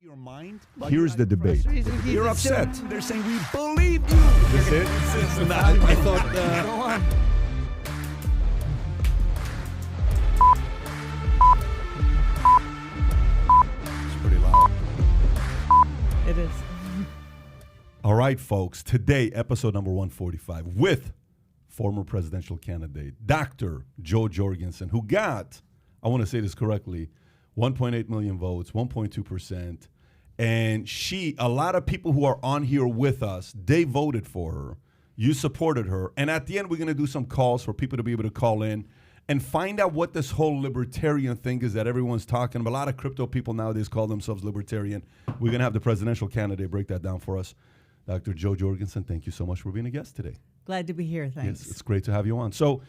Your mind. Here's the debate. You're upset. They're saying we believe you. Is it? I thought. Go on. It's pretty loud. It is. All right, folks. Today, episode number 145 with former presidential candidate Dr. Jo Jorgensen, who got, I want to say this correctly, 1.8 million votes, 1.2%. And a lot of people who are on here with us, they voted for her. You supported her. And at the end, we're going to do some calls for people to be able to call in and find out what this whole libertarian thing is that everyone's talking about. A lot of crypto people nowadays call themselves libertarian. We're going to have the presidential candidate break that down for us. Dr. Jo Jorgensen, thank you so much for being a guest today. Glad to be here. Thanks. Yes, it's great to have you on. So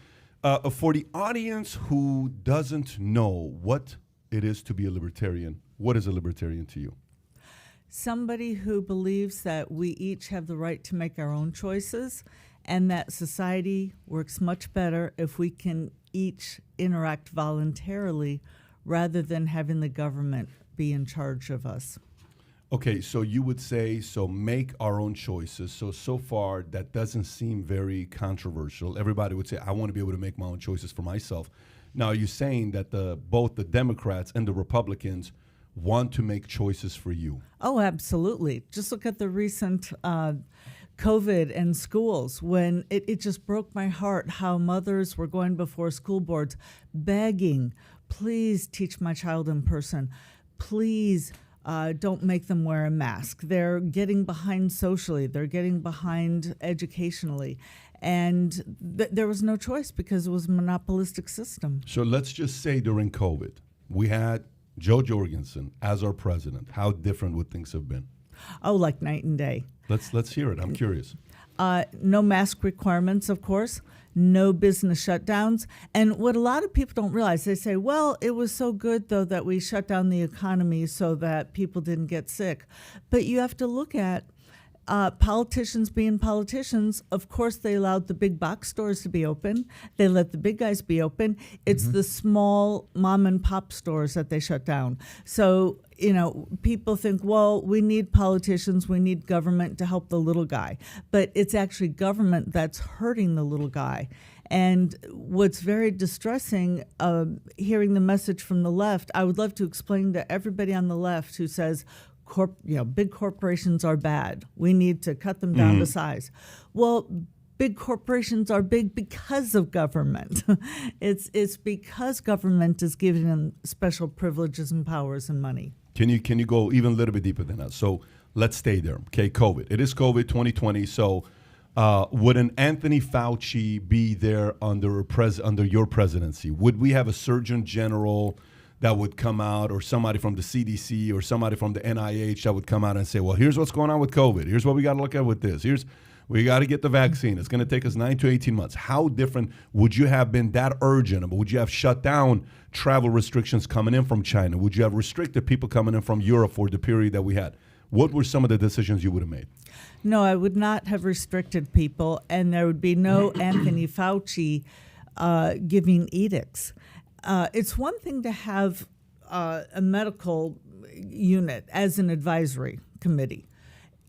for the audience who doesn't know what it is to be a libertarian, what is a libertarian to you? Somebody who believes that we each have the right to make our own choices and that society works much better if we can each interact voluntarily rather than having the government be in charge of us. Okay, so you would say, make our own choices. So far, that doesn't seem very controversial. Everybody would say, I want to be able to make my own choices for myself. Now, are you saying that both the Democrats and the Republicans want to make choices for you? Oh, absolutely. Just look at the recent COVID and schools when it just broke my heart how mothers were going before school boards begging, please teach my child in person. Please don't make them wear a mask. They're getting behind socially. They're getting behind educationally. And there was no choice because it was a monopolistic system. So let's just say during COVID, we had Jo Jorgensen as our president. How different would things have been? Oh, like night and day. Let's hear it. I'm curious. No mask requirements, of course. No business shutdowns. And what a lot of people don't realize, they say, well, it was so good, though, that we shut down the economy so that people didn't get sick. But you have to look at politicians being politicians. Of course, they allowed the big box stores to be open. They let the big guys be open. It's the small mom and pop stores that they shut down. So, people think, well, we need politicians, we need government to help the little guy. But it's actually government that's hurting the little guy. And what's very distressing, hearing the message from the left, I would love to explain to everybody on the left who says, big corporations are bad. We need to cut them down to size. Well, big corporations are big because of government. It's because government is giving them special privileges and powers and money. Can you go even a little bit deeper than that? So let's stay there. Okay, COVID. It is COVID 2020. So would an Anthony Fauci be there under your presidency? Would we have a Surgeon General that would come out, or somebody from the CDC or somebody from the NIH that would come out and say, well, here's what's going on with COVID. Here's what we got to look at with this. We got to get the vaccine. It's going to take us 9 to 18 months. How different would you have been that urgent? Would you have shut down travel restrictions coming in from China? Would you have restricted people coming in from Europe for the period that we had? What were some of the decisions you would have made? No, I would not have restricted people, and there would be no Anthony Fauci giving edicts. It's one thing to have a medical unit as an advisory committee.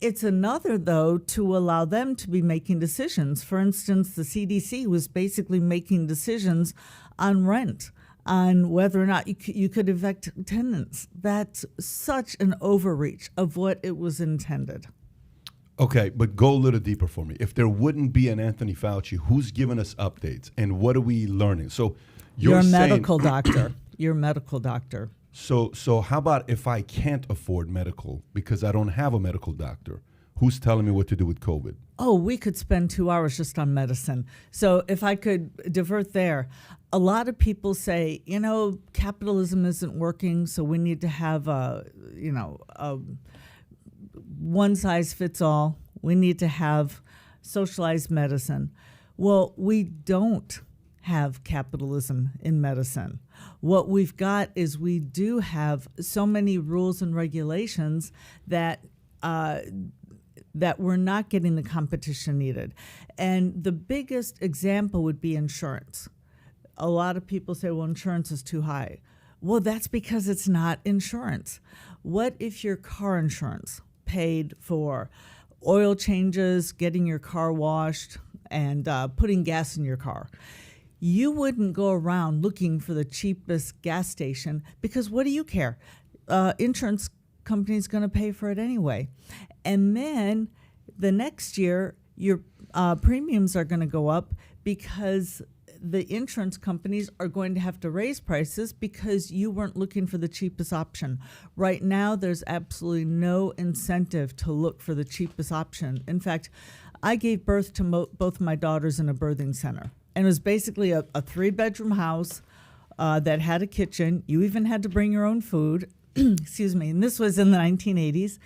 It's another, though, to allow them to be making decisions. For instance, the CDC was basically making decisions on rent, on whether or not you could evict tenants. That's such an overreach of what it was intended. Okay, but go a little deeper for me. If there wouldn't be an Anthony Fauci, who's giving us updates, and what are we learning? So you're a medical doctor. You're a medical doctor. So how about if I can't afford medical because I don't have a medical doctor? Who's telling me what to do with COVID? Oh, we could spend 2 hours just on medicine. So if I could divert there, a lot of people say, capitalism isn't working, so we need to have a one size fits all. We need to have socialized medicine. Well, we don't have capitalism in medicine. What we've got is we do have so many rules and regulations that we're not getting the competition needed. And the biggest example would be insurance. A lot of people say, well, insurance is too high. Well, that's because it's not insurance. What if your car insurance paid for oil changes, getting your car washed, and putting gas in your car? You wouldn't go around looking for the cheapest gas station because what do you care? Insurance company's going to pay for it anyway. And then the next year, your premiums are going to go up because the insurance companies are going to have to raise prices because you weren't looking for the cheapest option. Right now, there's absolutely no incentive to look for the cheapest option. In fact, I gave birth to both my daughters in a birthing center. And it was basically a 3-bedroom house that had a kitchen. You even had to bring your own food. Excuse me. And this was in the 1980s.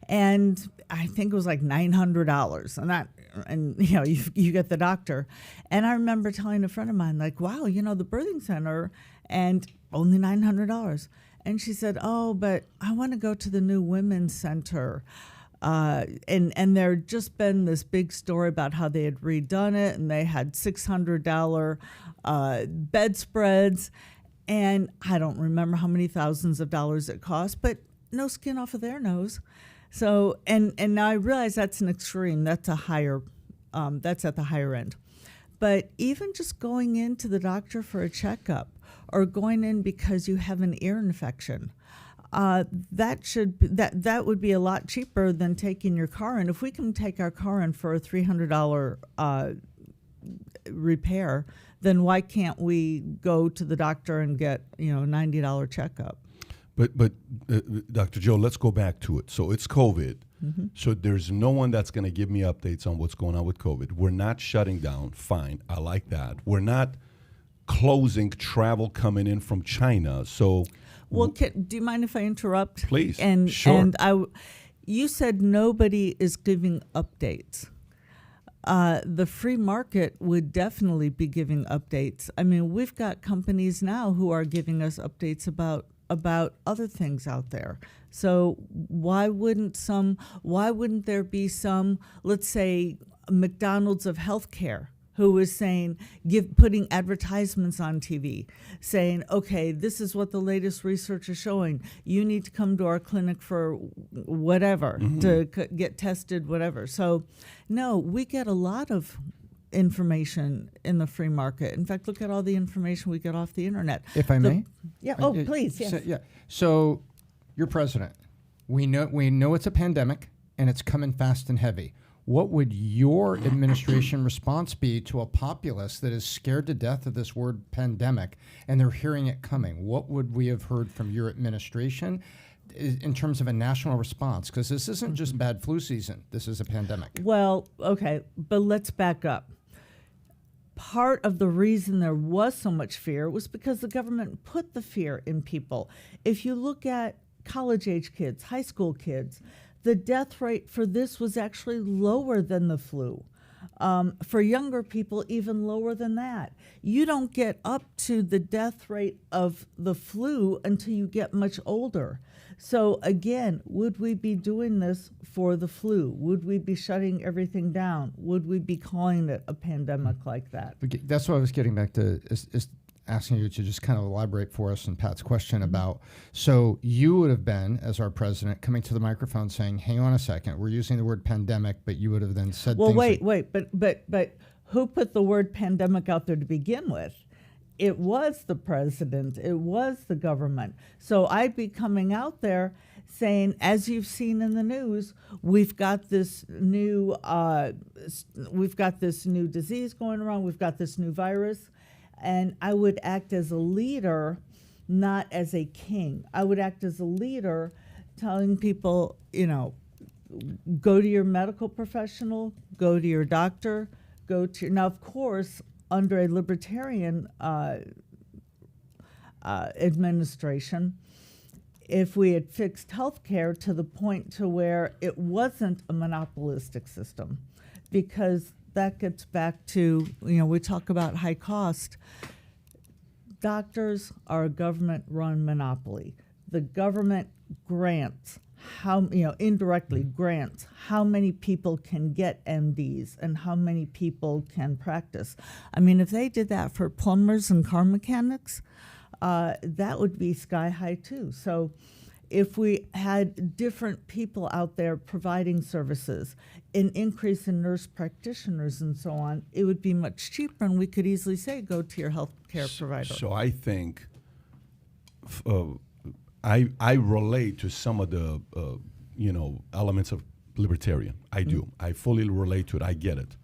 And I think it was like $900. And you know, you get the doctor. And I remember telling a friend of mine, like, wow, you know, the birthing center and only $900. And she said, oh, but I want to go to the new women's center. And there had just been this big story about how they had redone it and they had $600 bedspreads. And I don't remember how many thousands of dollars it cost, but no skin off of their nose. So, and now I realize that's an extreme. That's a higher, that's at the higher end. But even just going into the doctor for a checkup or going in because you have an ear infection, that would be a lot cheaper than taking your car in. If we can take our car in for a $300 repair, then why can't we go to the doctor and get, you know, a $90 checkup? But Dr. Joe, let's go back to it. So it's COVID. Mm-hmm. So there's no one that's going to give me updates on what's going on with COVID. We're not shutting down. Fine. I like that. We're not closing travel coming in from China. So, well, do you mind if I interrupt? Please. Sure. And you said nobody is giving updates. The free market would definitely be giving updates. I mean, we've got companies now who are giving us updates about other things out there. So why wouldn't there be some, let's say, McDonald's of healthcare, who is saying, putting advertisements on TV, saying, okay, this is what the latest research is showing. You need to come to our clinic for whatever, to get tested, whatever. So, no, we get a lot of information in the free market. In fact, look at all the information we get off the internet. If I may? Yeah. Oh, please. Yes. So you're president. We know it's a pandemic and it's coming fast and heavy. What would your administration response be to a populace that is scared to death of this word pandemic and they're hearing it coming? What would we have heard from your administration in terms of a national response? Because this isn't just bad flu season. This is a pandemic. Well, okay, but let's back up. Part of the reason there was so much fear was because the government put the fear in people. If you look at college-age kids, high school kids, the death rate for this was actually lower than the flu. For younger people, even lower than that. You don't get up to the death rate of the flu until you get much older. So again, would we be doing this for the flu? Would we be shutting everything down? Would we be calling it a pandemic like that? That's what I was getting back to, is asking you to just kind of elaborate for us on Pat's question about, so you would have been, as our president, coming to the microphone saying, hang on a second, we're using the word pandemic, but you would have then said well, things. Wait, but who put the word pandemic out there to begin with? It was the president. It was the government. So I'd be coming out there saying, as you've seen in the news, we've got this new disease going around. We've got this new virus, and I would act as a leader, not as a king. I would act as a leader, telling people, you know, go to your medical professional, go to your doctor, now, of course, under a libertarian administration, if we had fixed healthcare to the point to where it wasn't a monopolistic system, because that gets back to, you know, we talk about high cost. Doctors are a government-run monopoly. The government grants indirectly grants how many people can get MDs and how many people can practice. I mean, if they did that for plumbers and car mechanics, that would be sky high too. So if we had different people out there providing services, an increase in nurse practitioners and so on, it would be much cheaper, and we could easily say, go to your health care provider. So I think I relate to some of the elements of libertarian. I do. I fully relate to it. I get it.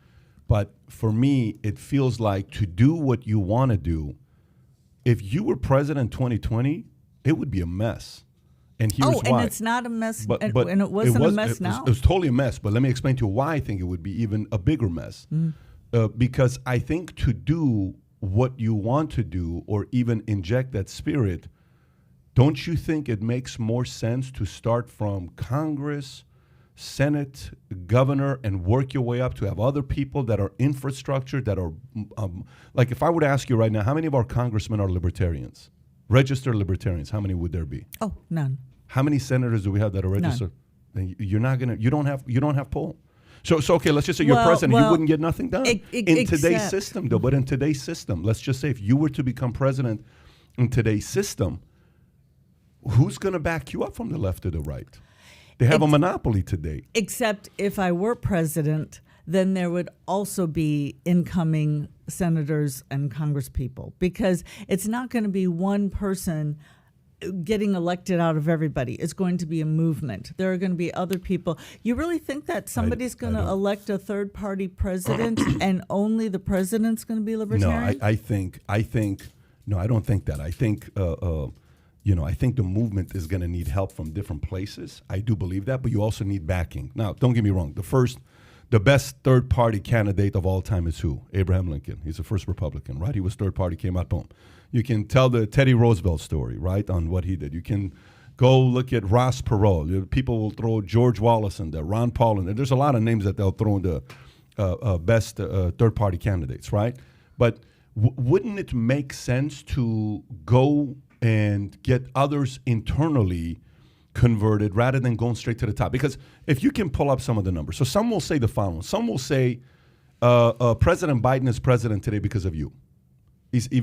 But for me, it feels like to do what you want to do, if you were president in 2020, it would be a mess. And here's why. And it's not a mess, and it wasn't a mess now. It was totally a mess. But let me explain to you why I think it would be even a bigger mess. Because I think to do what you want to do or even inject that spirit, don't you think it makes more sense to start from Congress, Senate, governor, and work your way up to have other people that are infrastructure, that are, like if I were to ask you right now, how many of our congressmen are libertarians? Registered libertarians, how many would there be? Oh, none. How many senators do we have that are registered? None. You're not gonna. You don't have pull. So okay. Let's just say you're president. You wouldn't get nothing done in today's system, though. But in today's system, let's just say if you were to become president in today's system, who's going to back you up from the left or the right? They have a monopoly today. Except if I were president, then there would also be incoming senators and congresspeople, because it's not going to be one person getting elected out of everybody. It's going to be a movement. There are going to be other people. You really think that somebody's going to elect a third-party president and only the president's going to be libertarian? No, I think. No, I don't think that. I think. I think the movement is going to need help from different places. I do believe that, but you also need backing. Now, don't get me wrong. The best third-party candidate of all time is who? Abraham Lincoln. He's the first Republican, right? He was third-party, came out, boom. You can tell the Teddy Roosevelt story, right, on what he did. You can go look at Ross Perot. People will throw George Wallace in there, Ron Paul in there. There's a lot of names that they'll throw in the best third-party candidates, right? But wouldn't it make sense to go and get others internally converted rather than going straight to the top? Because if you can pull up some of the numbers. So some will say the following. Some will say President Biden is president today because of you.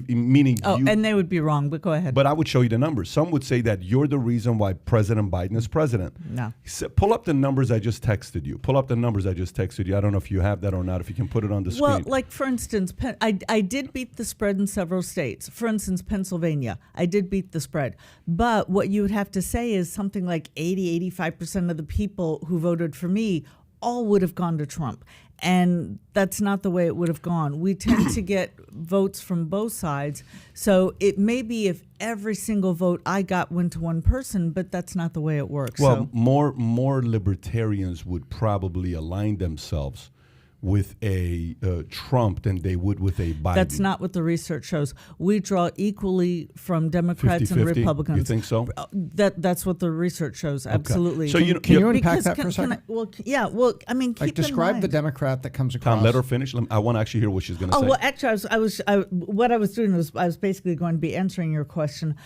Meaning you. And they would be wrong, but go ahead. But I would show you the numbers. Some would say that you're the reason why President Biden is president. No. Pull up the numbers I just texted you. I don't know if you have that or not, if you can put it on the screen. Well, like, for instance, I did beat the spread in several states. For instance, Pennsylvania, I did beat the spread. But what you would have to say is something like 85% of the people who voted for me all would have gone to Trump. And that's not the way it would have gone. We tend to get votes from both sides. So it may be if every single vote I got went to one person, but that's not the way it works. Well, more libertarians would probably align themselves with a Trump than they would with a Biden. That's not what the research shows. We draw equally from Democrats 50-50? and Republicans. You think so? That's what the research shows. Absolutely. So can you unpack that for a second? Keep describe in mind. the Democrat that comes across. Tom, let her finish. I want to actually hear what she's going to say. Oh well, actually, what I was doing was I was basically going to be answering your question.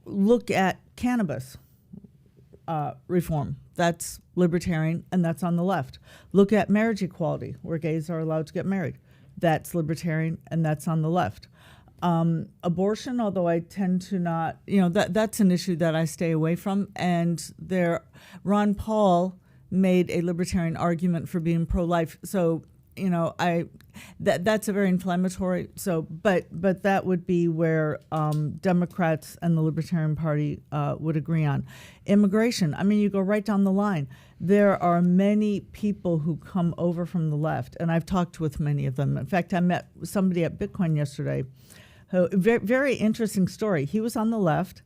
Look at cannabis reform. That's libertarian, and that's on the left. Look at marriage equality, where gays are allowed to get married. That's libertarian, and that's on the left. Abortion, although I tend to not, that's an issue that I stay away from. And Ron Paul made a libertarian argument for being pro-life. So, that's a very inflammatory. So, but that would be where Democrats and the Libertarian Party would agree on. Immigration. I mean, you go right down the line. There are many people who come over from the left, and I've talked with many of them. In fact, I met somebody at Bitcoin yesterday. Very, very interesting story. He was on the left,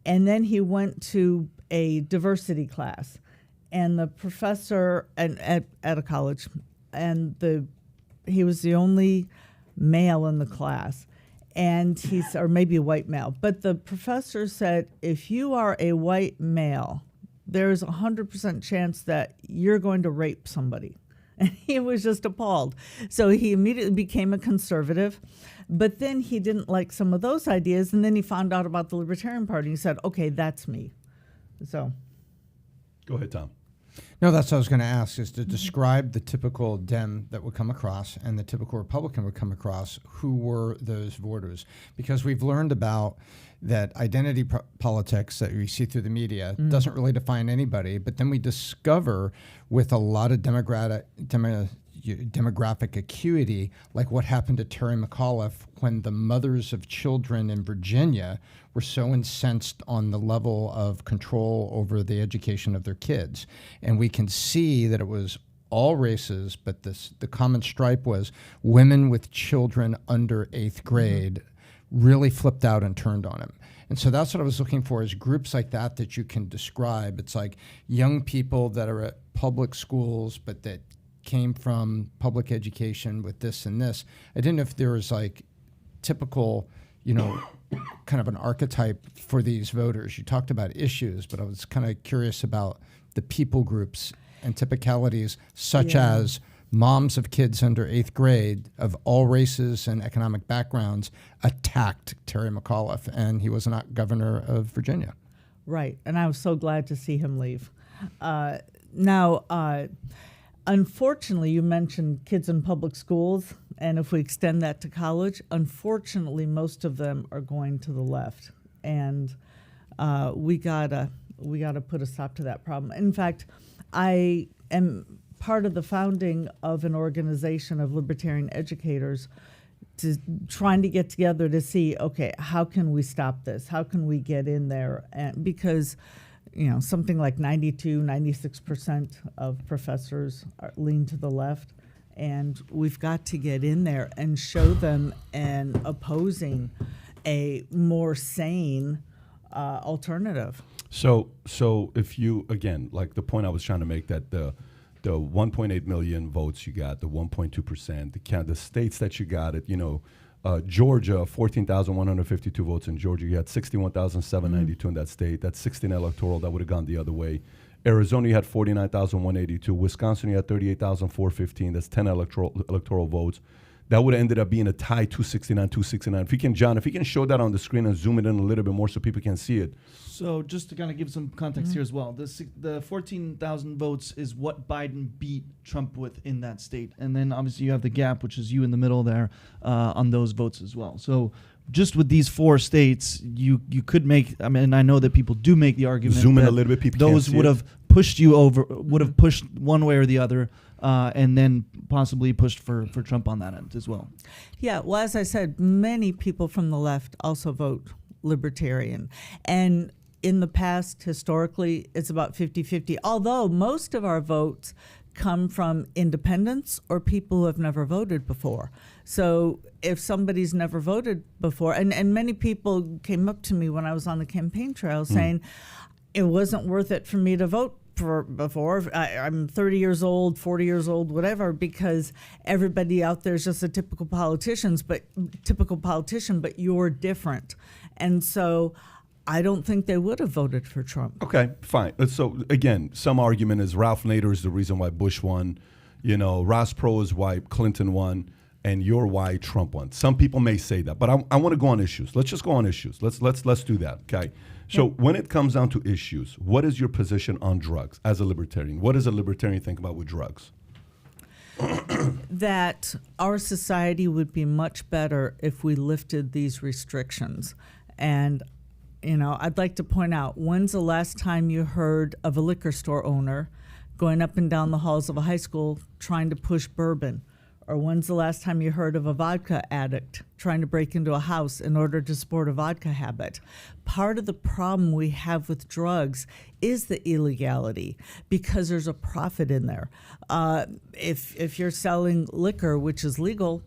and then he went to a diversity class, and the professor at a college, and he was the only male in the class, and or maybe a white male. But the professor said, if you are a white male, there's 100% chance that you're going to rape somebody. And he was just appalled. So he immediately became a conservative. But then he didn't like some of those ideas, and then he found out about the Libertarian Party. He said, okay, that's me. So. Go ahead, Tom. No, that's what I was going to ask, is to describe the typical Dem that would come across and the typical Republican would come across. Who were those voters? Because we've learned about that identity politics that we see through the media doesn't really define anybody, but then we discover with a lot of demographic acuity, like what happened to Terry McAuliffe when the mothers of children in Virginia were so incensed on the level of control over the education of their kids. And we can see that it was all races, but the common stripe was women with children under 8th grade really flipped out and turned on him. And so that's what I was looking for, is groups like that you can describe. It's like young people that are at public schools, but that came from public education with this and this. I didn't know if there was like typical, kind of an archetype for these voters. You talked about issues, but I was kind of curious about the people groups and typicalities, such as moms of kids under 8th grade of all races and economic backgrounds attacked Terry McAuliffe, and he was not governor of Virginia. Right, and I was so glad to see him leave. Unfortunately, you mentioned kids in public schools, and if we extend that to college, unfortunately, most of them are going to the left, and we gotta put a stop to that problem. In fact, I am part of the founding of an organization of libertarian educators trying to get together to see, okay, how can we stop this? How can we get in there? And because something like 96% of professors lean to the left, and we've got to get in there and show them an opposing, a more sane alternative. So if you, again, like the point I was trying to make, that the 1.8 million votes you got, the 1.2%, the states that you got it, Georgia, 14,152 votes in Georgia. You had 61,792 in that state. That's 16 electoral. That would have gone the other way. Arizona, you had 49,182. Wisconsin, you had 38,415. That's 10 electoral votes. That would have ended up being a tie, 269. If you can show that on the screen and zoom it in a little bit more so people can see it. So just to kind of give some context here as well, the 14,000 votes is what Biden beat Trump with in that state. And then obviously you have the gap, which is you in the middle there on those votes as well. So just with these 4 states, you could make, I know that people do make the argument Zoom in that a little bit, people those can't see would it. have pushed you over, would have pushed one way or the other, and then possibly pushed for Trump on that end as well. Yeah, well, as I said, many people from the left also vote libertarian. And in the past, historically, it's about 50-50, although most of our votes come from independents or people who have never voted before. So if somebody's never voted before, and many people came up to me when I was on the campaign trail saying, it wasn't worth it for me to vote before. I'm 30 years old, 40 years old, whatever, because everybody out there is just a typical politician, but you're different. And so I don't think they would have voted for Trump. Okay, fine. So again, some argument is Ralph Nader is the reason why Bush won. Ross Perot is why Clinton won, and you're why Trump won. Some people may say that, but I want to go on issues. Let's just go on issues. Let's do that. Okay. So when it comes down to issues, what is your position on drugs as a libertarian? What does a libertarian think about with drugs? That our society would be much better if we lifted these restrictions. And, I'd like to point out, when's the last time you heard of a liquor store owner going up and down the halls of a high school trying to push bourbon? Or when's the last time you heard of a vodka addict trying to break into a house in order to support a vodka habit? Part of the problem we have with drugs is the illegality, because there's a profit in there. If you're selling liquor, which is legal,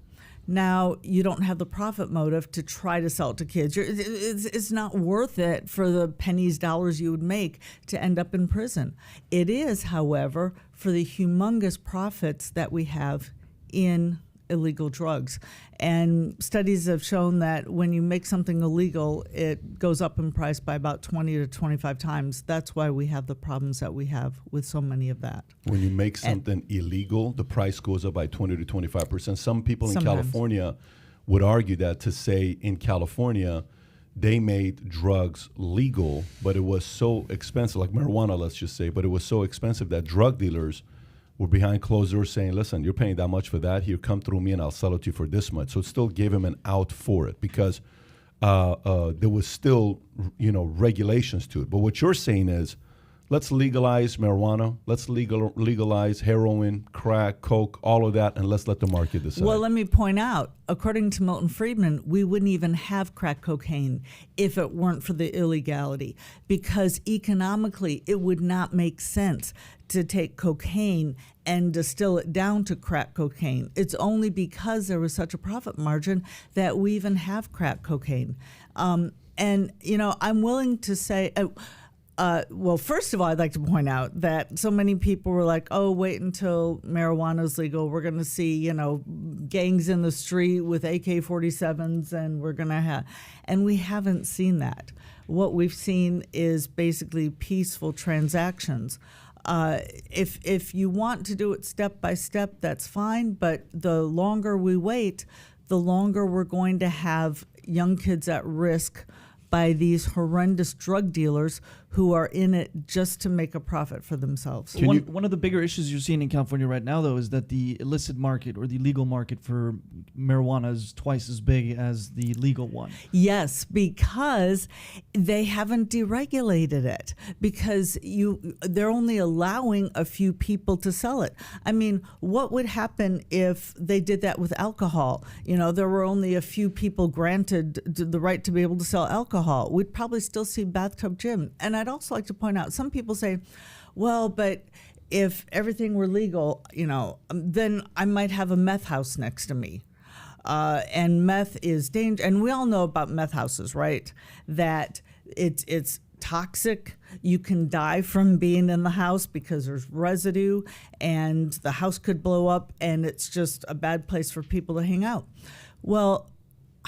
now you don't have the profit motive to try to sell it to kids. It's not worth it for the pennies, dollars you would make to end up in prison. It is, however, for the humongous profits that we have in illegal drugs. And studies have shown that when you make something illegal, it goes up in price by about 20 to 25 times. That's why we have the problems that we have with so many of that. When you make something illegal, the price goes up by 20 to 25%. Some people in Sometimes. California would argue that, to say in California, they made drugs legal, but it was so expensive, like marijuana, let's just say, but it was so expensive that drug dealers were behind closed doors saying, listen, you're paying that much for that. Here, come through me and I'll sell it to you for this much. So it still gave him an out for it because there was still, regulations to it. But what you're saying is, let's legalize marijuana, let's legalize heroin, crack, coke, all of that, and let's let the market decide. Well, let me point out, according to Milton Friedman, we wouldn't even have crack cocaine if it weren't for the illegality, because economically it would not make sense to take cocaine and distill it down to crack cocaine. It's only because there was such a profit margin that we even have crack cocaine. I'm willing to say... well, first of all, I'd like to point out that so many people were like, oh, wait until marijuana is legal. We're going to see, gangs in the street with AK-47s, and we're going to have... And we haven't seen that. What we've seen is basically peaceful transactions. If you want to do it step by step, that's fine. But the longer we wait, the longer we're going to have young kids at risk by these horrendous drug dealers who are in it just to make a profit for themselves. One of the bigger issues you're seeing in California right now, though, is that the illicit market or the legal market for marijuana is twice as big as the legal one. Yes, because they haven't deregulated it, because they're only allowing a few people to sell it. I mean, what would happen if they did that with alcohol? There were only a few people granted the right to be able to sell alcohol. We'd probably still see bathtub gin. And I'd also like to point out, some people say, well, but if everything were legal, then I might have a meth house next to me. And meth is dangerous. And we all know about meth houses, right? That it's toxic. You can die from being in the house because there's residue and the house could blow up and it's just a bad place for people to hang out. Well,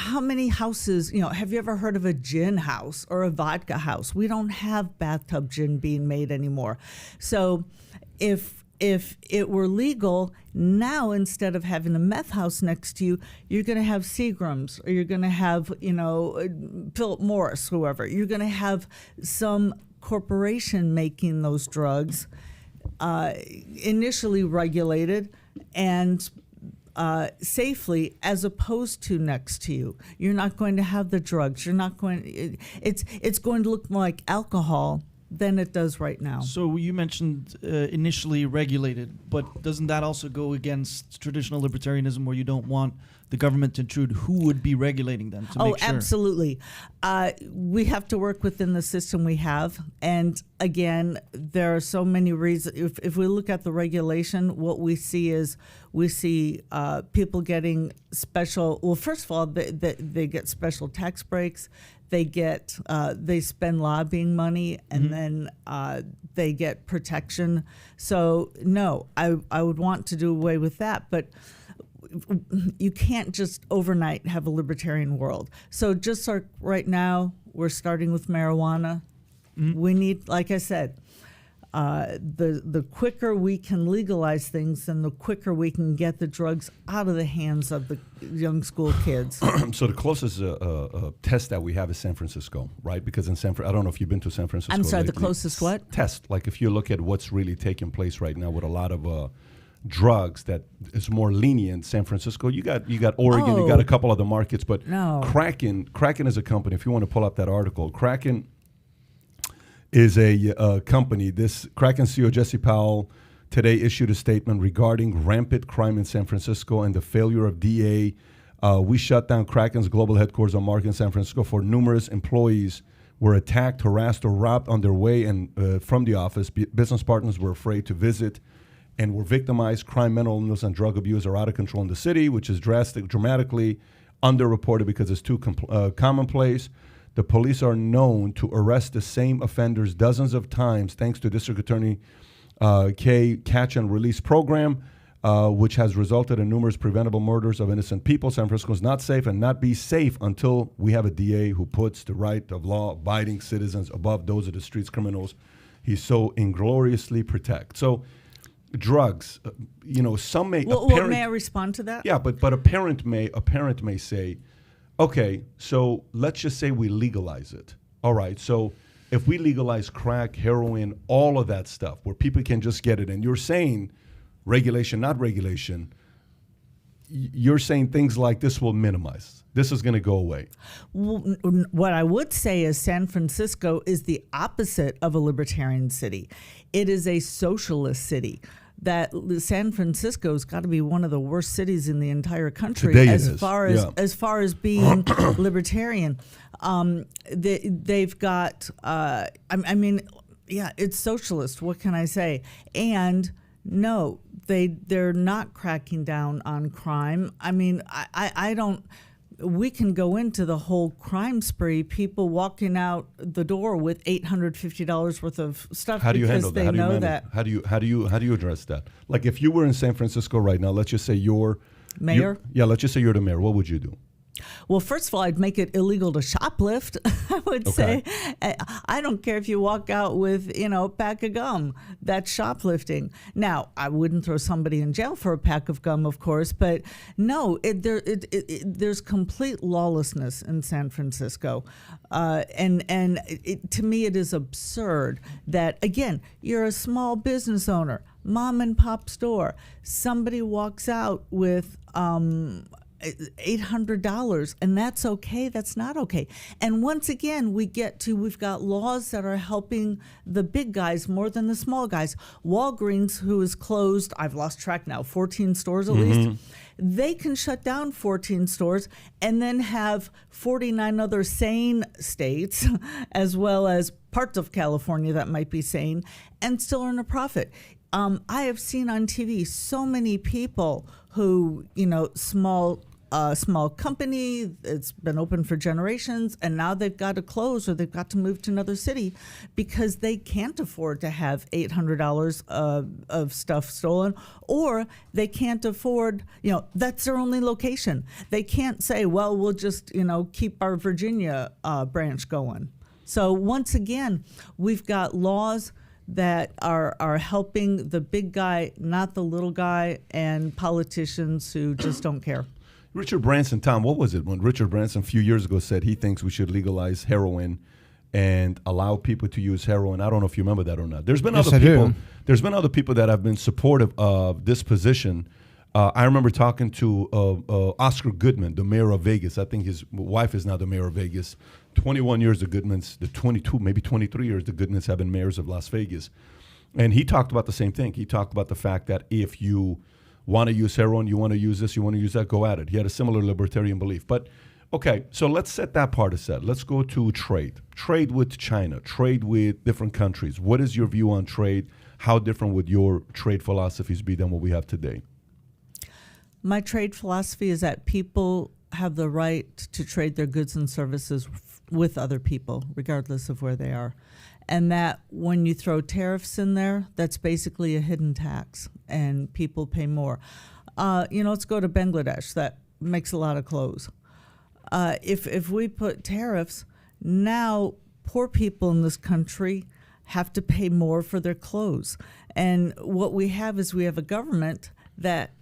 how many houses, have you ever heard of a gin house or a vodka house? We don't have bathtub gin being made anymore. So if it were legal, now instead of having a meth house next to you, you're going to have Seagram's, or you're going to have, Philip Morris, whoever. You're going to have some corporation making those drugs, initially regulated and safely, as opposed to next to you. You're not going to have the drugs. You're not going. It's going to look more like alcohol than it does right now. So you mentioned initially regulated, but doesn't that also go against traditional libertarianism, where you don't want the government to intrude? Who would be regulating them to make sure? Absolutely. We have to work within the system we have. And again, there are so many reasons. If we look at the regulation, what we see is people getting special. Well, first of all, they get special tax breaks. They spend lobbying money, and then they get protection. So no, I would want to do away with that, but you can't just overnight have a libertarian world. So just like right now, we're starting with marijuana. We need, like I said, the quicker we can legalize things, then the quicker we can get the drugs out of the hands of the young school kids. So the closest test that we have is San Francisco, right? Because in I don't know if you've been to San Francisco. I'm sorry, lately. the closest what? Test. Like if you look at what's really taking place right now with a lot of drugs that is more lenient. San Francisco, you got Oregon, you got a couple other markets, but No. Kraken is a company. If you want to pull up that article, Kraken is a company. This Kraken CEO Jesse Powell today issued a statement regarding rampant crime in San Francisco and the failure of DA. We shut down Kraken's global headquarters on Market in San Francisco for numerous employees were attacked, harassed, or robbed on their way and from the office. Business partners were afraid to visit and were victimized. Crime, mental illness, and drug abuse are out of control in the city, which is dramatically underreported because it's too commonplace. The police are known to arrest the same offenders dozens of times thanks to District Attorney Kay catch and release program, which has resulted in numerous preventable murders of innocent people. San Francisco is not safe and not be safe until we have a DA who puts the right of law-abiding citizens above those of the streets criminals he so ingloriously protects. So drugs, some may... Well, may I respond to that? Yeah, but a parent may say, Okay, so let's just say we legalize it. All right, so if we legalize crack, heroin, all of that stuff, where people can just get it, and you're saying regulation, not regulation, you're saying things like this will minimize. This is going to go away. What I would say is San Francisco is the opposite of a libertarian city. It is a socialist city. That San Francisco's got to be one of the worst cities in the entire country Today as it is. far as being libertarian. They've got I mean, yeah, it's socialist. What can I say? And no, they're not cracking down on crime. I mean, I don't. We can go into the whole crime spree. People walking out the door with $850 worth of stuff. How do you because handle that? they How do you know manage? that. How do you address that? Like if you were in San Francisco right now, let's just say you're Mayor? let's just say you're the mayor. What would you do? Well, first of all, I'd make it illegal to shoplift. I would say, I don't care if you walk out with, a pack of gum. That's shoplifting. Now, I wouldn't throw somebody in jail for a pack of gum, of course, but no, there's complete lawlessness in San Francisco. To me, it is absurd that, again, you're a small business owner, mom and pop store. Somebody walks out with $800, and that's okay. That's not okay. And once again, we've got laws that are helping the big guys more than the small guys. Walgreens, who is closed, I've lost track now, 14 stores at least. They can shut down 14 stores and then have 49 other sane states, as well as parts of California that might be sane, and still earn a profit. I have seen on TV so many people who, small company, it's been open for generations, and now they've got to close or they've got to move to another city because they can't afford to have $800 of stuff stolen, or they can't afford, that's their only location. They can't say, well, we'll just, keep our Virginia branch going. So once again, we've got laws that are helping the big guy, not the little guy, and politicians who just don't care. Richard Branson, Tom, what was it when Richard Branson a few years ago said he thinks we should legalize heroin and allow people to use heroin? I don't know if you remember that or not. There's been other people. There's been other people that have been supportive of this position. I remember talking to Oscar Goodman, the mayor of Vegas. I think his wife is now the mayor of Vegas. 21 years the Goodmans, the 22, maybe 23 years the Goodmans have been mayors of Las Vegas. And he talked about the same thing. He talked about the fact that if you want to use heroin, you want to use this, you want to use that, go at it. He had a similar libertarian belief. But, okay, so let's set that part aside. Let's go to trade. Trade with China, trade with different countries. What is your view on trade? How different would your trade philosophies be than what we have today? My trade philosophy is that people have the right to trade their goods and services with other people, regardless of where they are. And that when you throw tariffs in there, that's basically a hidden tax, and people pay more. Let's go to Bangladesh. That makes a lot of clothes. If we put tariffs, now poor people in this country have to pay more for their clothes. And what we have is we have a government that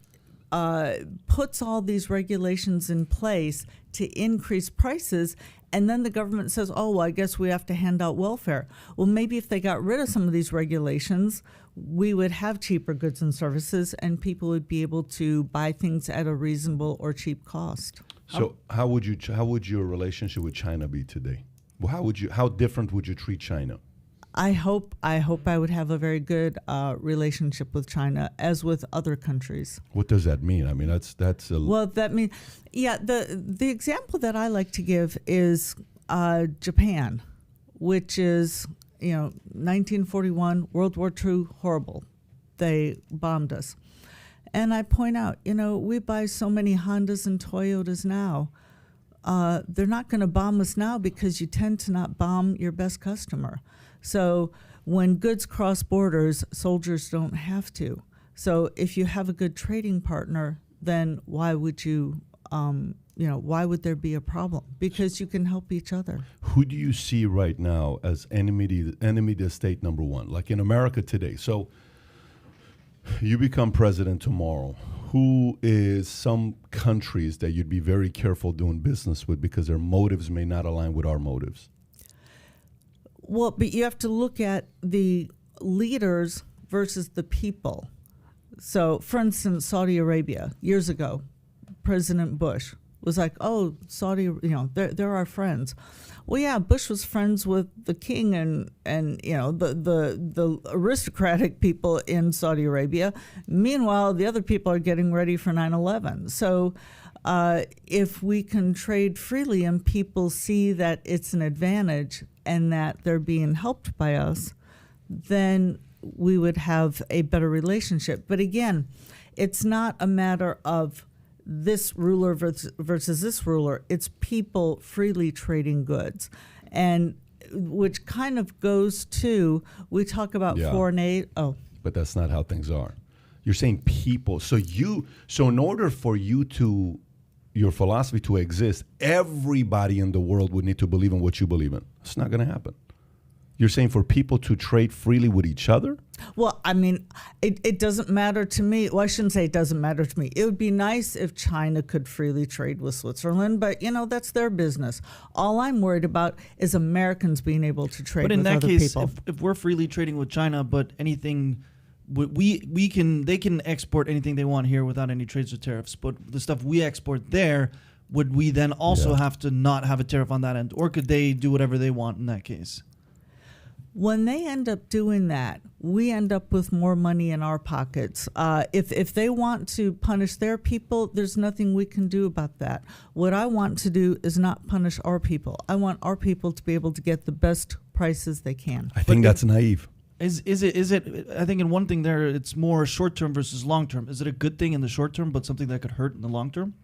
puts all these regulations in place to increase prices, and then the government says, oh, well, I guess we have to hand out welfare. Well, maybe if they got rid of some of these regulations, we would have cheaper goods and services, and people would be able to buy things at a reasonable or cheap cost. So how would your relationship with China be today? Well, how different would you treat China? I hope I would have a very good relationship with China, as with other countries. What does that mean? I mean, that's a... Well, that means, the example that I like to give is Japan, which is, 1941, World War II, horrible. They bombed us. And I point out, we buy so many Hondas and Toyotas now. They're not going to bomb us now because you tend to not bomb your best customer. So when goods cross borders, soldiers don't have to. So if you have a good trading partner, then why would why would there be a problem? Because you can help each other. Who do you see right now as enemy to state number one, like in America today? So you become president tomorrow. who is some countries that you'd be very careful doing business with because their motives may not align with our motives? Well, but you have to look at the leaders versus the people. So, for instance, Saudi Arabia, years ago, President Bush was like, oh, Saudi, they're our friends. Well, yeah, Bush was friends with the king and the aristocratic people in Saudi Arabia. Meanwhile, the other people are getting ready for 9/11. So if we can trade freely and people see that it's an advantage and that they're being helped by us, then we would have a better relationship. But again, it's not a matter of this ruler versus this ruler. It's people freely trading goods. And which kind of goes to, we talk about foreign aid. Oh. But that's not how things are. You're saying people. So in order for your philosophy to exist, everybody in the world would need to believe in what you believe in. It's not going to happen. You're saying for people to trade freely with each other? Well, I mean, it doesn't matter to me. Well, I shouldn't say it doesn't matter to me. It would be nice if China could freely trade with Switzerland, but, that's their business. All I'm worried about is Americans being able to trade with other people. But in that case, if we're freely trading with China, but anything, they can export anything they want here without any trades or tariffs, but the stuff we export there, would we then also have to not have a tariff on that end? Or could they do whatever they want in that case? When they end up doing that, we end up with more money in our pockets. If they want to punish their people, there's nothing we can do about that. What I want to do is not punish our people. I want our people to be able to get the best prices they can. I think that's naive. Is it? I think in one thing there, it's more short term versus long term. Is it a good thing in the short term, but something that could hurt in the long term?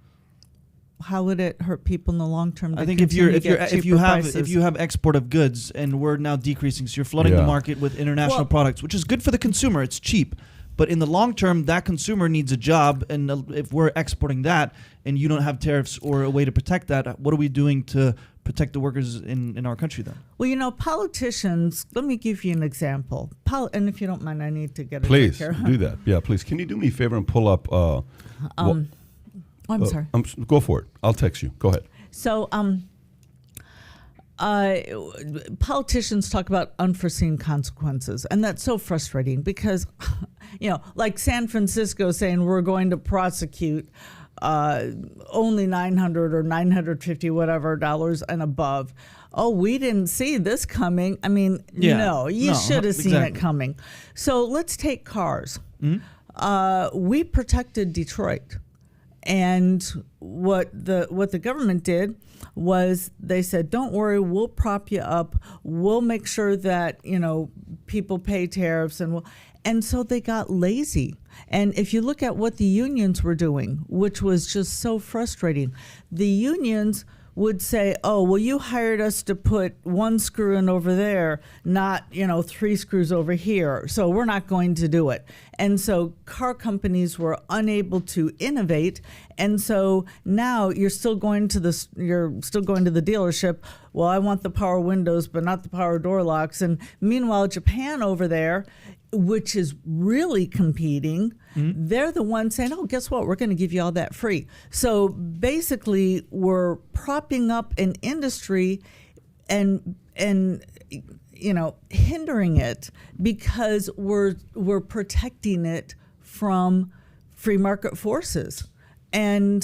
How would it hurt people in the long term? I think if you have export of goods and we're now decreasing, so you're flooding the market with international products, which is good for the consumer. It's cheap, but in the long term, that consumer needs a job, and if we're exporting that and you don't have tariffs or a way to protect that, what are we doing to protect the workers in our country then? Well, politicians. Let me give you an example. And if you don't mind, I need to get it. Please do that. Yeah, please. Can you do me a favor and pull up? I'm sorry. Go for it. I'll text you. Go ahead. So, politicians talk about unforeseen consequences, and that's so frustrating because, like San Francisco saying we're going to prosecute only $900 or $950 whatever dollars and above. Oh, we didn't see this coming. I mean, no, you should have seen it coming. So let's take cars. Mm-hmm. We protected Detroit. And what the government did was they said, don't worry, we'll prop you up. We'll make sure that, people pay tariffs. And so they got lazy. And if you look at what the unions were doing, which was just so frustrating, the unions would say, oh, well, you hired us to put one screw in over there, not, 3 screws over here. So we're not going to do it. And so car companies were unable to innovate. And so now you're still going to the dealership. Well, I want the power windows, but not the power door locks. And meanwhile, Japan over there, which is really competing, they're the ones saying, oh, guess what? We're going to give you all that free. So basically, we're propping up an industry and hindering it because we're protecting it from free market forces. And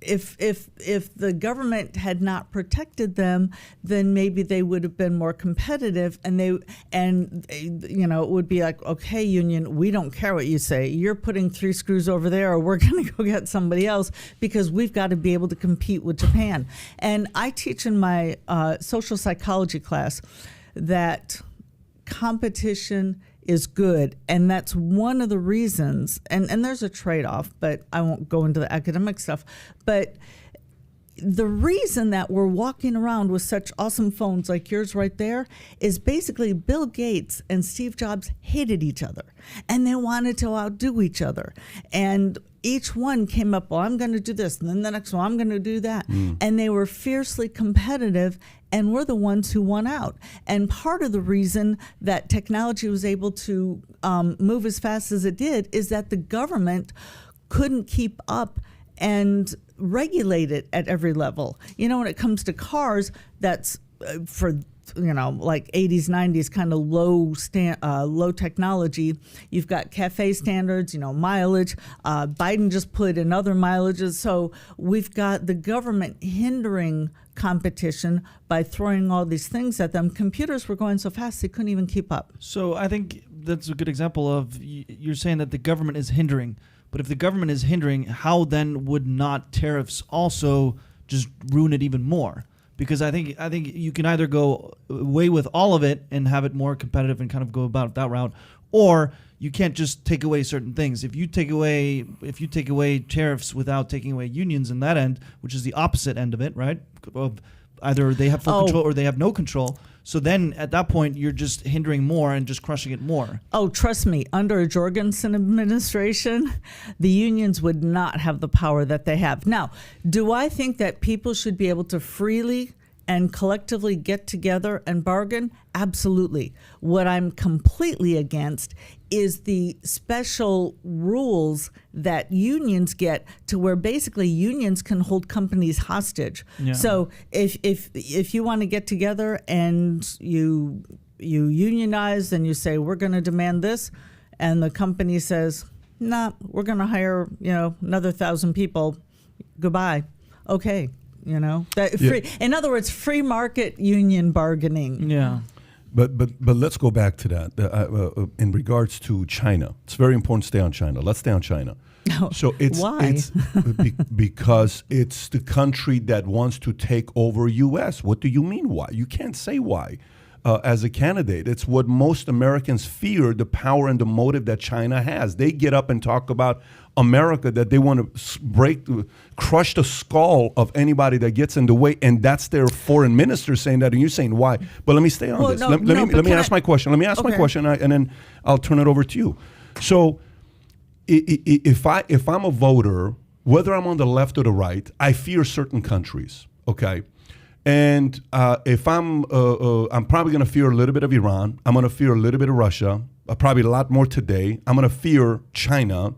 if the government had not protected them, then maybe they would have been more competitive, and it would be like, okay, union, we don't care what you say. You're putting 3 screws over there, or we're going to go get somebody else because we've got to be able to compete with Japan. And I teach in my social psychology class that competition is good, and that's one of the reasons, and there's a trade-off, but I won't go into the academic stuff, but the reason that we're walking around with such awesome phones like yours right there is basically Bill Gates and Steve Jobs hated each other, and they wanted to outdo each other, and each one came up, well, I'm going to do this, and then the next one, I'm going to do that, and they were fiercely competitive, and we're the ones who won out. And part of the reason that technology was able to move as fast as it did is that the government couldn't keep up and regulate it at every level. When it comes to cars, that's for like 80s, 90s kind of low technology. You've got CAFE standards, mileage. Biden just put in other mileages. So we've got the government hindering competition by throwing all these things at them. Computers were going so fast they couldn't even keep up. So I think that's a good example of you're saying that the government is hindering. But if the government is hindering, how then would not tariffs also just ruin it even more? Because I think you can either go away with all of it and have it more competitive and kind of go about that route, or you can't just take away certain things. If you take away tariffs without taking away unions in that end, which is the opposite end of it, right? Of either they have full control or they have no control. So then at that point, you're just hindering more and just crushing it more. Oh, trust me, under a Jorgensen administration, the unions would not have the power that they have. Now, do I think that people should be able to freely and collectively get together and bargain? Absolutely. What I'm completely against is the special rules that unions get to where basically unions can hold companies hostage. Yeah. So if you want to get together and you unionize and you say, we're going to demand this, and the company says, nah, we're going to hire, another 1,000 people, goodbye. Okay. In other words, free market union bargaining. Yeah. But let's go back to that in regards to China. It's very important to stay on China. Let's stay on China. So Why? Because it's the country that wants to take over U.S. What do you mean why? You can't say why. As a candidate, it's what most Americans fear, the power and the motive that China has. They get up and talk about America, that they want to crush the skull of anybody that gets in the way, and that's their foreign minister saying that, and you're saying why. But let me stay on this. Let me ask my question. Let me ask my question, and then I'll turn it over to you. So if I'm a voter, whether I'm on the left or the right, I fear certain countries, okay? And if I'm probably going to fear a little bit of Iran. I'm going to fear a little bit of Russia, probably a lot more today. I'm going to fear China.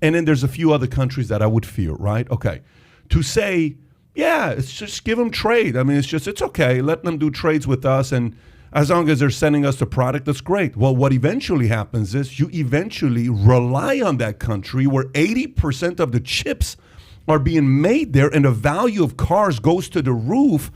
And then there's a few other countries that I would fear, right? Okay. To say, yeah, it's just give them trade. I mean, it's okay. Let them do trades with us. And as long as they're sending us the product, that's great. Well, what eventually happens is you eventually rely on that country where 80% of the chips are being made there, and the value of cars goes to the roof.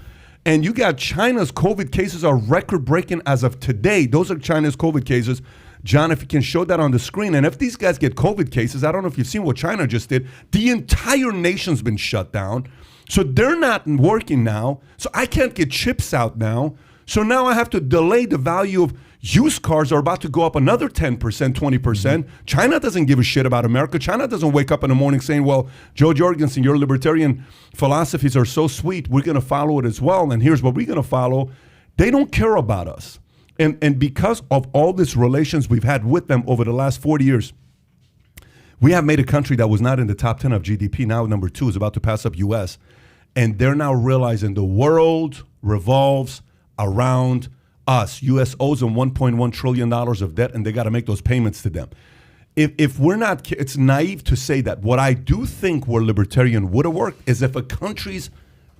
And you got China's COVID cases are record-breaking as of today. Those are China's COVID cases. John, if you can show that on the screen. And if these guys get COVID cases, I don't know if you've seen what China just did. The entire nation's been shut down. So they're not working now. So I can't get chips out now. So now I have to delay the value of used cars are about to go up another 10%, 20%. China doesn't give a shit about America. China doesn't wake up in the morning saying, well, Jo Jorgensen, your libertarian philosophies are so sweet. We're going to follow it as well. And here's what we're going to follow. They don't care about us. And because of all these relations we've had with them over the last 40 years, we have made a country that was not in the top 10 of GDP. Now number 2 is about to pass up U.S. And they're now realizing the world revolves around us. U.S. owes them $1.1 trillion of debt, and they got to make those payments to them. If we're not, it's naive to say that. What I do think where libertarian would have worked is if a country's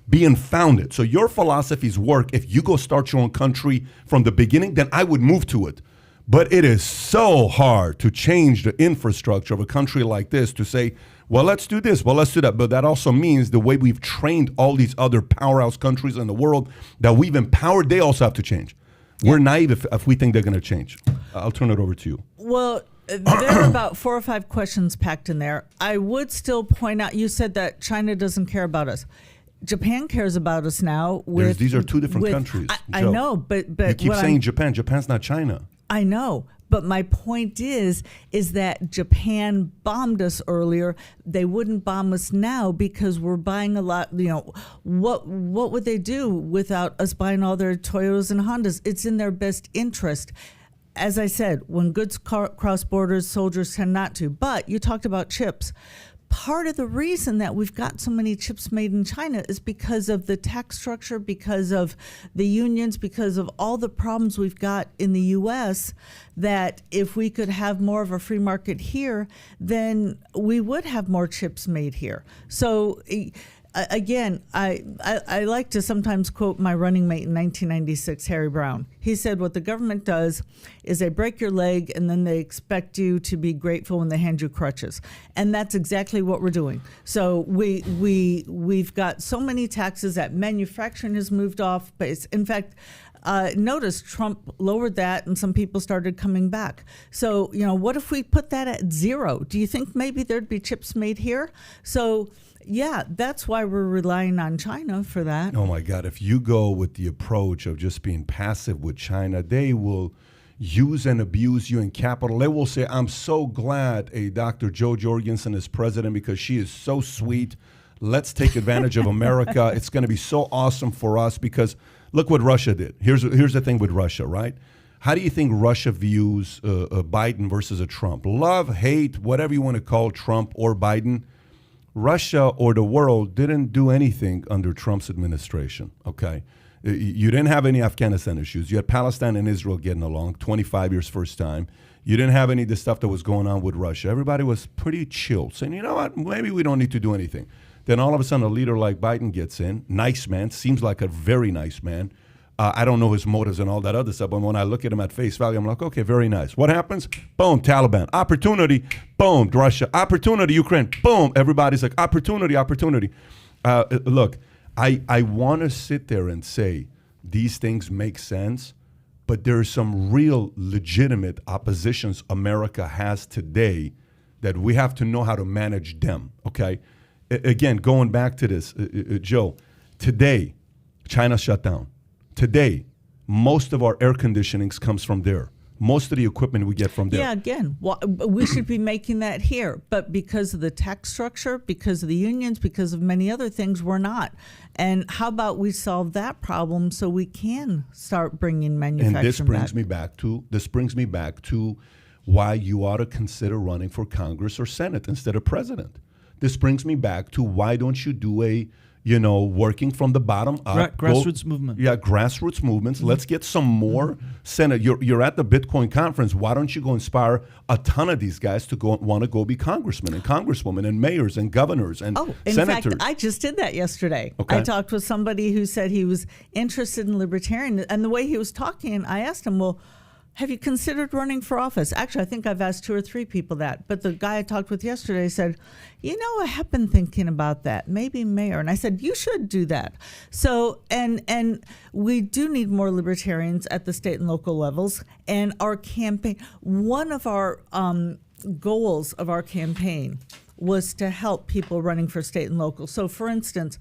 being founded. So your philosophies work. If you go start your own country from the beginning, then I would move to it. But it is so hard to change the infrastructure of a country like this to say, well, let's do this, well, let's do that. But that also means the way we've trained all these other powerhouse countries in the world that we've empowered, they also have to change. Yeah. We're naive if we think they're going to change. I'll turn it over to you. Well, there are about 4 or 5 questions packed in there. I would still point out, you said that China doesn't care about us. Japan cares about us now. These are 2 different countries. I know, but you keep saying Japan. Japan's not China. I know, but my point is that Japan bombed us earlier. They wouldn't bomb us now because we're buying a lot. What would they do without us buying all their Toyotas and Hondas? It's in their best interest. As I said, when goods cross borders, soldiers tend not to. But you talked about chips. part of the reason that we've got so many chips made in China is because of the tax structure, because of the unions, because of all the problems we've got in the U.S., that if we could have more of a free market here, then we would have more chips made here. So again, I like to sometimes quote my running mate in 1996, Harry Brown. He said, what the government does is they break your leg and then they expect you to be grateful when they hand you crutches. And that's exactly what we're doing. So we've got so many taxes that manufacturing has moved off base. In fact, notice Trump lowered that and some people started coming back. So, what if we put that at 0? Do you think maybe there'd be chips made here? So, yeah, that's why we're relying on China for that. Oh my God, if you go with the approach of just being passive with China, they will use and abuse you in capital. They will say, I'm so glad a Dr. Jo Jorgensen is president because she is so sweet. Let's take advantage of America. It's going to be so awesome for us because look what Russia did. Here's the thing with Russia, right? How do you think Russia views Biden versus a Trump? Love, hate, whatever you want to call Trump or Biden. Russia or the world didn't do anything under Trump's administration, okay? You didn't have any Afghanistan issues. You had Palestine and Israel getting along, 25 years first time. You didn't have any of the stuff that was going on with Russia. Everybody was pretty chill, saying, you know what, maybe we don't need to do anything. Then all of a sudden a leader like Biden gets in, nice man, seems like a very nice man. I don't know his motives and all that other stuff, but when I look at him at face value, I'm like, okay, very nice. What happens? Boom, Taliban. Opportunity, boom, Russia. Opportunity, Ukraine, boom. Everybody's like, opportunity, opportunity. Look, I want to sit there and say these things make sense, but there are some real legitimate oppositions America has today that we have to know how to manage them, okay? Again, going back to this, Joe, today, China shut down. Today, most of our air conditionings comes from there. Most of the equipment we get from there. Yeah, again, we should be making that here. But because of the tax structure, because of the unions, because of many other things, we're not. And how about we solve that problem so we can start bringing manufacturing back? And this brings me back to why you ought to consider running for Congress or Senate instead of president. This brings me back to why don't you do a working from the bottom up. Grassroots movement. Yeah, grassroots movements. Let's get some more Senate. You're at the Bitcoin conference. Why don't you go inspire a ton of these guys to want to go be congressmen and congresswomen and mayors and governors and senators? In fact, I just did that yesterday. Okay. I talked with somebody who said he was interested in libertarian. And the way he was talking, I asked him, well, have you considered running for office? Actually, I think I've asked 2 or 3 people that. But the guy I talked with yesterday said, I have been thinking about that, maybe mayor. And I said, you should do that. So, and we do need more libertarians at the state and local levels. And our campaign, one of our goals of our campaign was to help people running for state and local. So, for instance,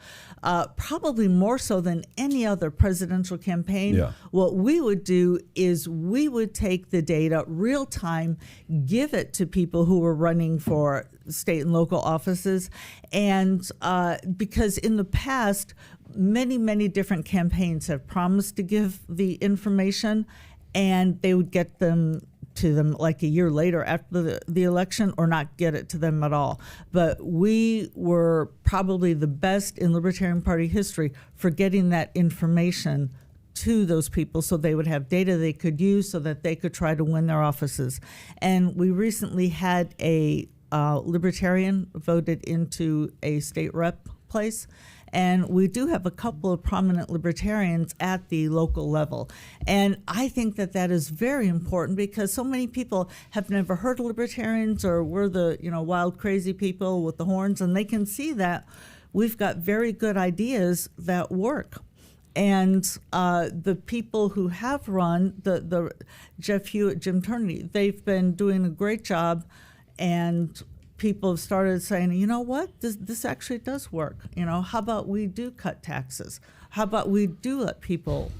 probably more so than any other presidential campaign, what we would do is we would take the data real time, give it to people who were running for state and local offices. And because in the past, many, many different campaigns have promised to give the information and they would get them to them like a year later after the election or not get it to them at all. But we were probably the best in Libertarian Party history for getting that information to those people so they would have data they could use so that they could try to win their offices. And we recently had a libertarian voted into a state rep place. And we do have a couple of prominent libertarians at the local level. And I think that that is very important because so many people have never heard of libertarians or we're the wild, crazy people with the horns, and they can see that we've got very good ideas that work. And the people who have run, the Jeff Hewitt, Jim Turney, they've been doing a great job, and people have started saying, you know what, this actually does work. How about we do cut taxes? How about we do let people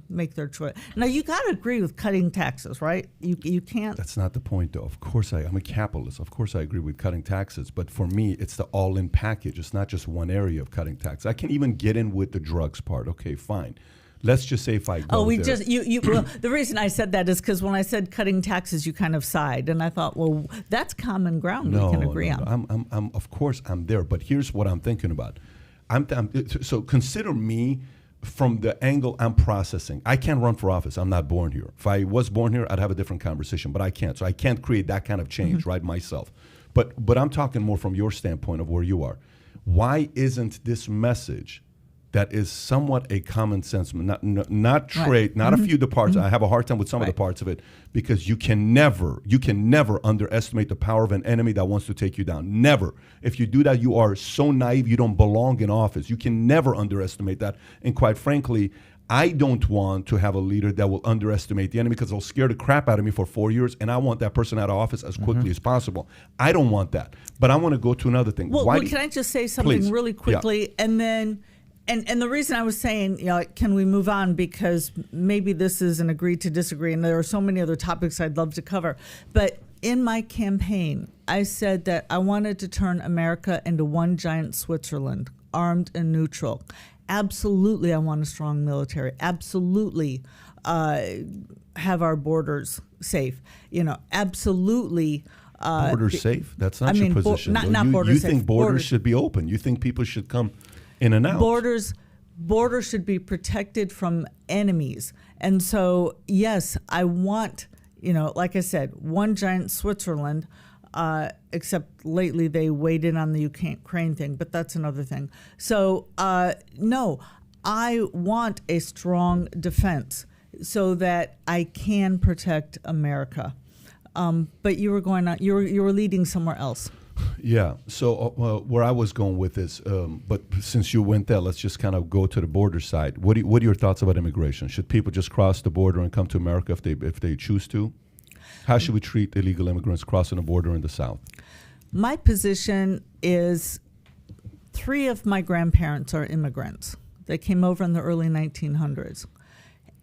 make their choice? Now, you got to agree with cutting taxes, right? You can't. That's not the point, though. Of course, I'm a capitalist. Of course, I agree with cutting taxes. But for me, it's the all-in package. It's not just one area of cutting taxes. I can even get in with the drugs part. Okay, fine. let's just say if I go Oh, we there, just you. Well, the reason I said that is because when I said cutting taxes, you kind of sighed, and I thought, well, that's common ground we can agree on. I'm of course I'm there, but here's what I'm thinking about. So consider me from the angle I'm processing. I can't run for office. I'm not born here. If I was born here, I'd have a different conversation, but I can't. So I can't create that kind of change, right, myself. But I'm talking more from your standpoint of where you are. Why isn't this message that is somewhat a common sense, not trait, not a few of the parts. I have a hard time with some of the parts of it, because you can never underestimate the power of an enemy that wants to take you down. Never. If you do that, you are so naive, you don't belong in office. You can never underestimate that. And quite frankly, I don't want to have a leader that will underestimate the enemy, because they'll scare the crap out of me for 4 years, and I want that person out of office as quickly as possible. I don't want that. But I want to go to another thing. Well, can I just say something really quickly? Yeah. And then... And the reason I was saying, can we move on? Because maybe this is an agree to disagree, and there are so many other topics I'd love to cover. But in my campaign, I said that I wanted to turn America into one giant Switzerland, armed and neutral. Absolutely, I want a strong military. Absolutely, have our borders safe. Absolutely. Borders safe? That's not your position. Not borders safe. You think borders should be open. You think people should come in and out. Borders should be protected from enemies. And so, yes, I want, like I said, one giant Switzerland, except lately they weighed in on the Ukraine thing, but that's another thing. So, no, I want a strong defense so that I can protect America. But you were leading somewhere else. Yeah. So where I was going with this, but since you went there, let's just kind of go to the border side. What are your thoughts about immigration? Should people just cross the border and come to America if they choose to? How should we treat illegal immigrants crossing the border in the South? My position is 3 of my grandparents are immigrants. They came over in the early 1900s.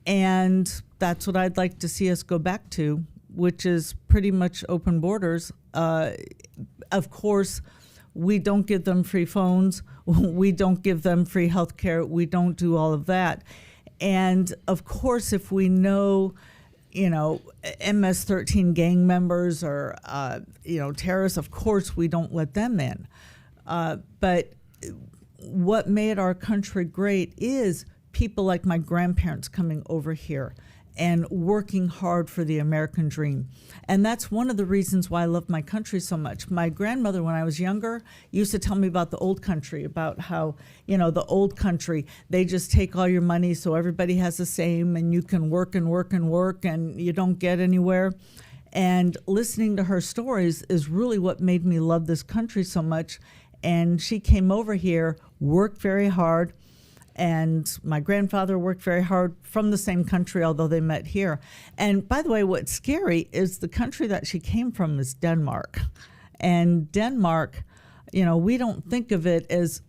And that's what I'd like to see us go back to, which is pretty much open borders. Of course, we don't give them free phones. We don't give them free health care. We don't do all of that. And of course, if we know, MS-13 gang members or, terrorists, of course, we don't let them in. But what made our country great is people like my grandparents coming over here and working hard for the American dream. And that's one of the reasons why I love my country so much. My grandmother, when I was younger, used to tell me about the old country, about how, the old country, they just take all your money so everybody has the same, and you can work and work and work and you don't get anywhere. And listening to her stories is really what made me love this country so much. And she came over here, worked very hard, and my grandfather worked very hard from the same country, although they met here. And by the way, what's scary is the country that she came from is Denmark. And Denmark, we don't think of it as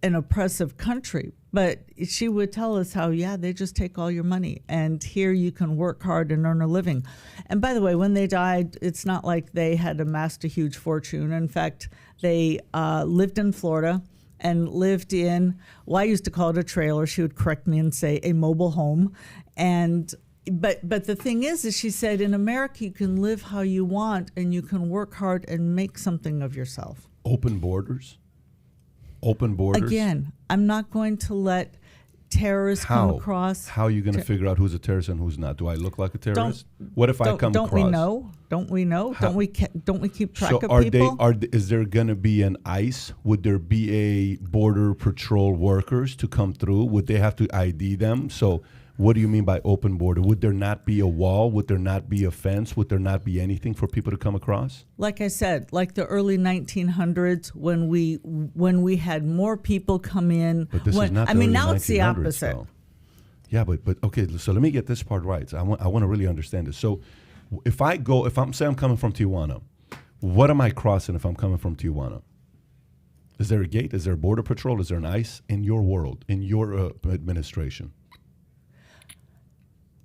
an oppressive country, but she would tell us how, they just take all your money. And here you can work hard and earn a living. And by the way, when they died, it's not like they had amassed a huge fortune. In fact, they lived in Florida and lived in, I used to call it a trailer. She would correct me and say a mobile home. And but the thing is she said, in America, you can live how you want and you can work hard and make something of yourself. Open borders? Open borders? Again, I'm not going to let terrorists come across. How are you going to figure out who's a terrorist and who's not? Do I look like a terrorist? What if I come across? Don't we know? Don't we keep track of people? Is there going to be an ICE? Would there be a border patrol workers to come through? Would they have to ID them? So what do you mean by open border? Would there not be a wall? Would there not be a fence? Would there not be anything for people to come across? Like I said, like the early 1900s when we had more people come in. But this is not the early now it's the 1900s, opposite. though. Yeah, but okay, so let me get this part right. I want to really understand this. So if I'm coming from Tijuana, what am I crossing if I'm coming from Tijuana? Is there a gate? Is there a border patrol? Is there an ICE in your world, in your administration?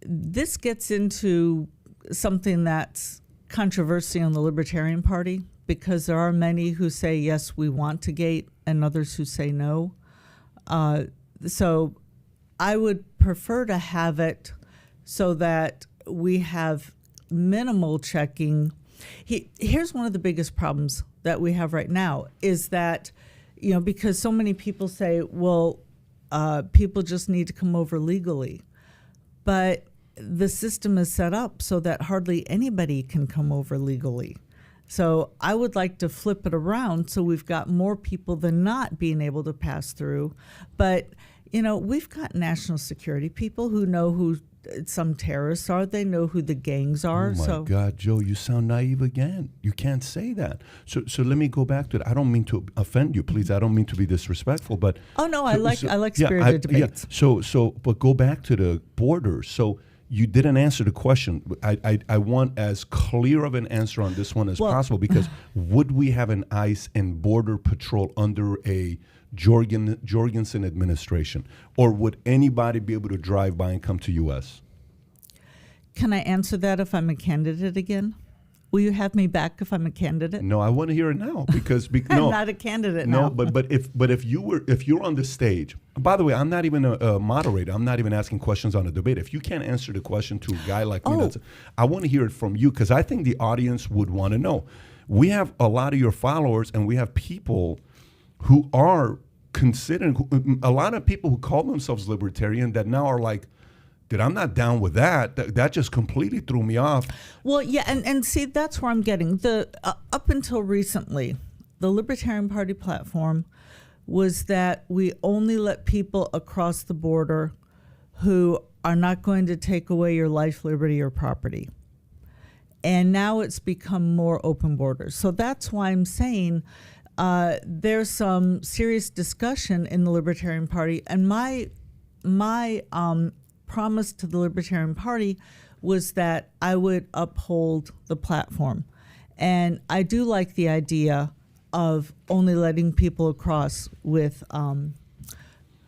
This gets into something that's controversy on the Libertarian Party, because there are many who say, yes, we want to gate, and others who say no. So I would prefer to have it so that we have minimal checking. Here's one of the biggest problems that we have right now is that, because so many people say, well, people just need to come over legally. But the system is set up so that hardly anybody can come over legally. So I would like to flip it around so we've got more people than not being able to pass through. But, we've got national security people who know who some terrorists are. They know who the gangs are. Oh, my God, Joe, you sound naive again. You can't say that. So let me go back to it. I don't mean to offend you, please. I don't mean to be disrespectful, but... Oh, no, I like spirited debates. Yeah. But go back to the borders. So you didn't answer the question. I want as clear of an answer on this one as possible, because would we have an ICE and Border Patrol under a Jorgensen administration, or would anybody be able to drive by and come to U.S.? Can I answer that if I'm a candidate again? Will you have me back if I'm a candidate? No, I want to hear it now because I'm not a candidate no, now. but if you're on the stage. By the way, I'm not even a moderator. I'm not even asking questions on a debate. If you can't answer the question to a guy like me, I want to hear it from you, because I think the audience would want to know. We have a lot of your followers, and we have people who are considering, a lot of people who call themselves libertarian that now are like, dude, I'm not down with that. That just completely threw me off. Well, yeah, and see, that's where I'm getting. Up until recently, the Libertarian Party platform was that we only let people across the border who are not going to take away your life, liberty, or property. And now it's become more open borders. So that's why I'm saying there's some serious discussion in the Libertarian Party. And my promise to the Libertarian Party was that I would uphold the platform. And I do like the idea of only letting people across with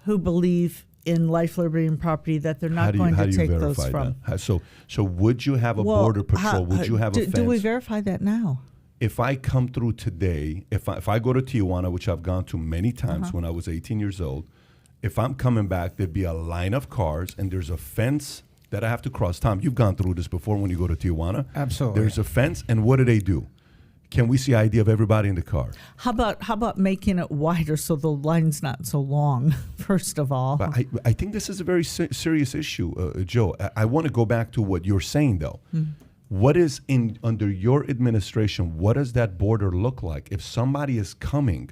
who believe in life, liberty, and property, that they're not going to take those from. So would you have a border patrol? Would you have a fence? Do we verify that now? If I come through today, if I go to Tijuana, which I've gone to many times when I was 18 years old, if I'm coming back, there'd be a line of cars, and there's a fence that I have to cross. Tom, you've gone through this before when you go to Tijuana. Absolutely. There's a fence, and what do? Can we see ID of everybody in the car? How about making it wider so the line's not so long, first of all? But I think this is a very serious issue, Joe. I want to go back to what you're saying, though. What is under your administration, what does that border look like? If somebody is coming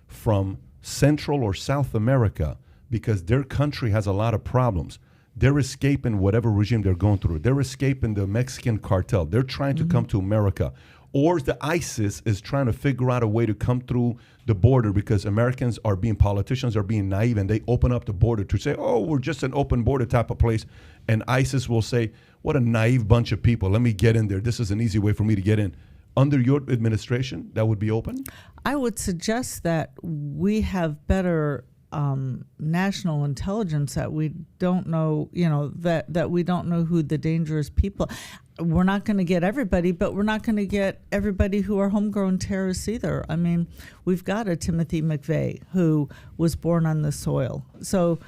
from Central or South America because their country has a lot of problems, they're escaping whatever regime they're going through. They're escaping the Mexican cartel. They're trying to come to America. Or the ISIS is trying to figure out a way to come through the border because politicians are being naive, and they open up the border to say, oh, we're just an open border type of place. And ISIS will say, what a naive bunch of people. Let me get in there. This is an easy way for me to get in. Under your administration, that would be open? I would suggest that we have better national intelligence, that we don't know, that we don't know who the dangerous people. We're not going to get everybody, but we're not going to get everybody who are homegrown terrorists either. I mean, we've got a Timothy McVeigh who was born on the soil. So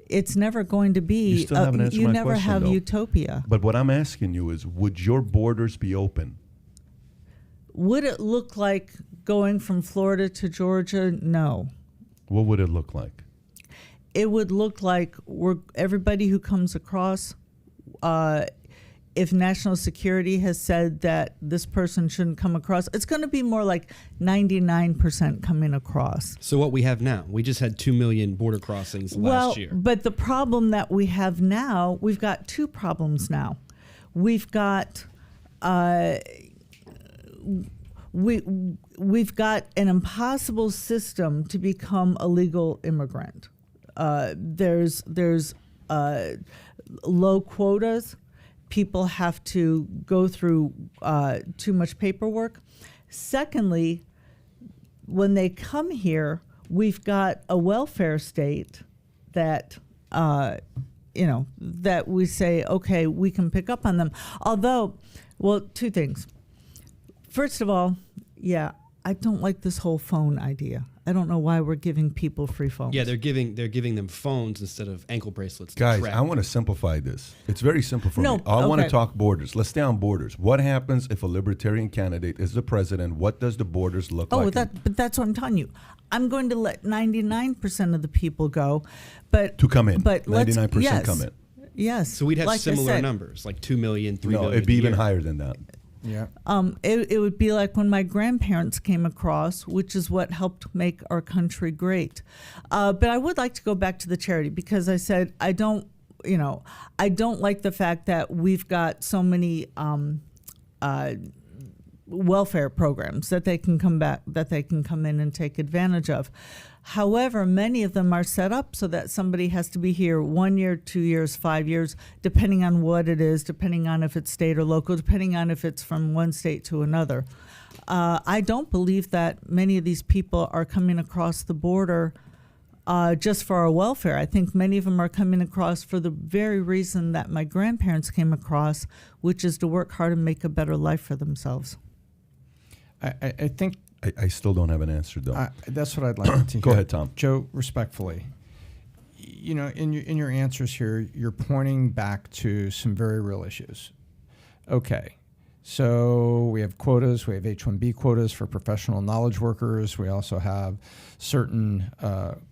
it's never going to be, you still haven't answered my never question, have though. utopia. But what I'm asking you is, would your borders be open? Would it look like going from Florida to Georgia? No. What would it look like? It would look like everybody who comes across, if national security has said that this person shouldn't come across, it's going to be more like 99% coming across. So what we have now, we just had 2 million border crossings last year. But the problem that we have now, we've got two problems now. We've got we've got an impossible system to become a legal immigrant. There's low quotas. People have to go through too much paperwork. Secondly, when they come here, we've got a welfare state that that we say, okay, we can pick up on them. Although, well, two things. First of all, yeah, I don't like this whole phone idea. I don't know why we're giving people free phones. Yeah, they're giving them phones instead of ankle bracelets. to Guys, track. I want to simplify this. It's very simple for No, me. I want to okay. talk borders. Let's stay on borders. What happens if a libertarian candidate is the president? What does the borders look like? But that's what I'm telling you. I'm going to let 99% of the people go, but To come in. But 99% yes, come in. Yes. So we'd have like I similar said, numbers, like 2 million, 3 No, million it'd be a even year. higher than that. Yeah. It would be like when my grandparents came across, which is what helped make our country great. But I would like to go back to the charity because I said I don't like the fact that we've got so many welfare programs that they can come in and take advantage of. However, many of them are set up so that somebody has to be here 1 year, 2 years, 5 years, depending on what it is, depending on if it's state or local, depending on if it's from one state to another. I don't believe that many of these people are coming across the border just for our welfare. I think many of them are coming across for the very reason that my grandparents came across, which is to work hard and make a better life for themselves. I think I still don't have an answer, though. that's what I'd like to hear. Go ahead, Tom. Joe, respectfully, in your answers here, you're pointing back to some very real issues. Okay, so we have quotas. We have H-1B quotas for professional knowledge workers. We also have certain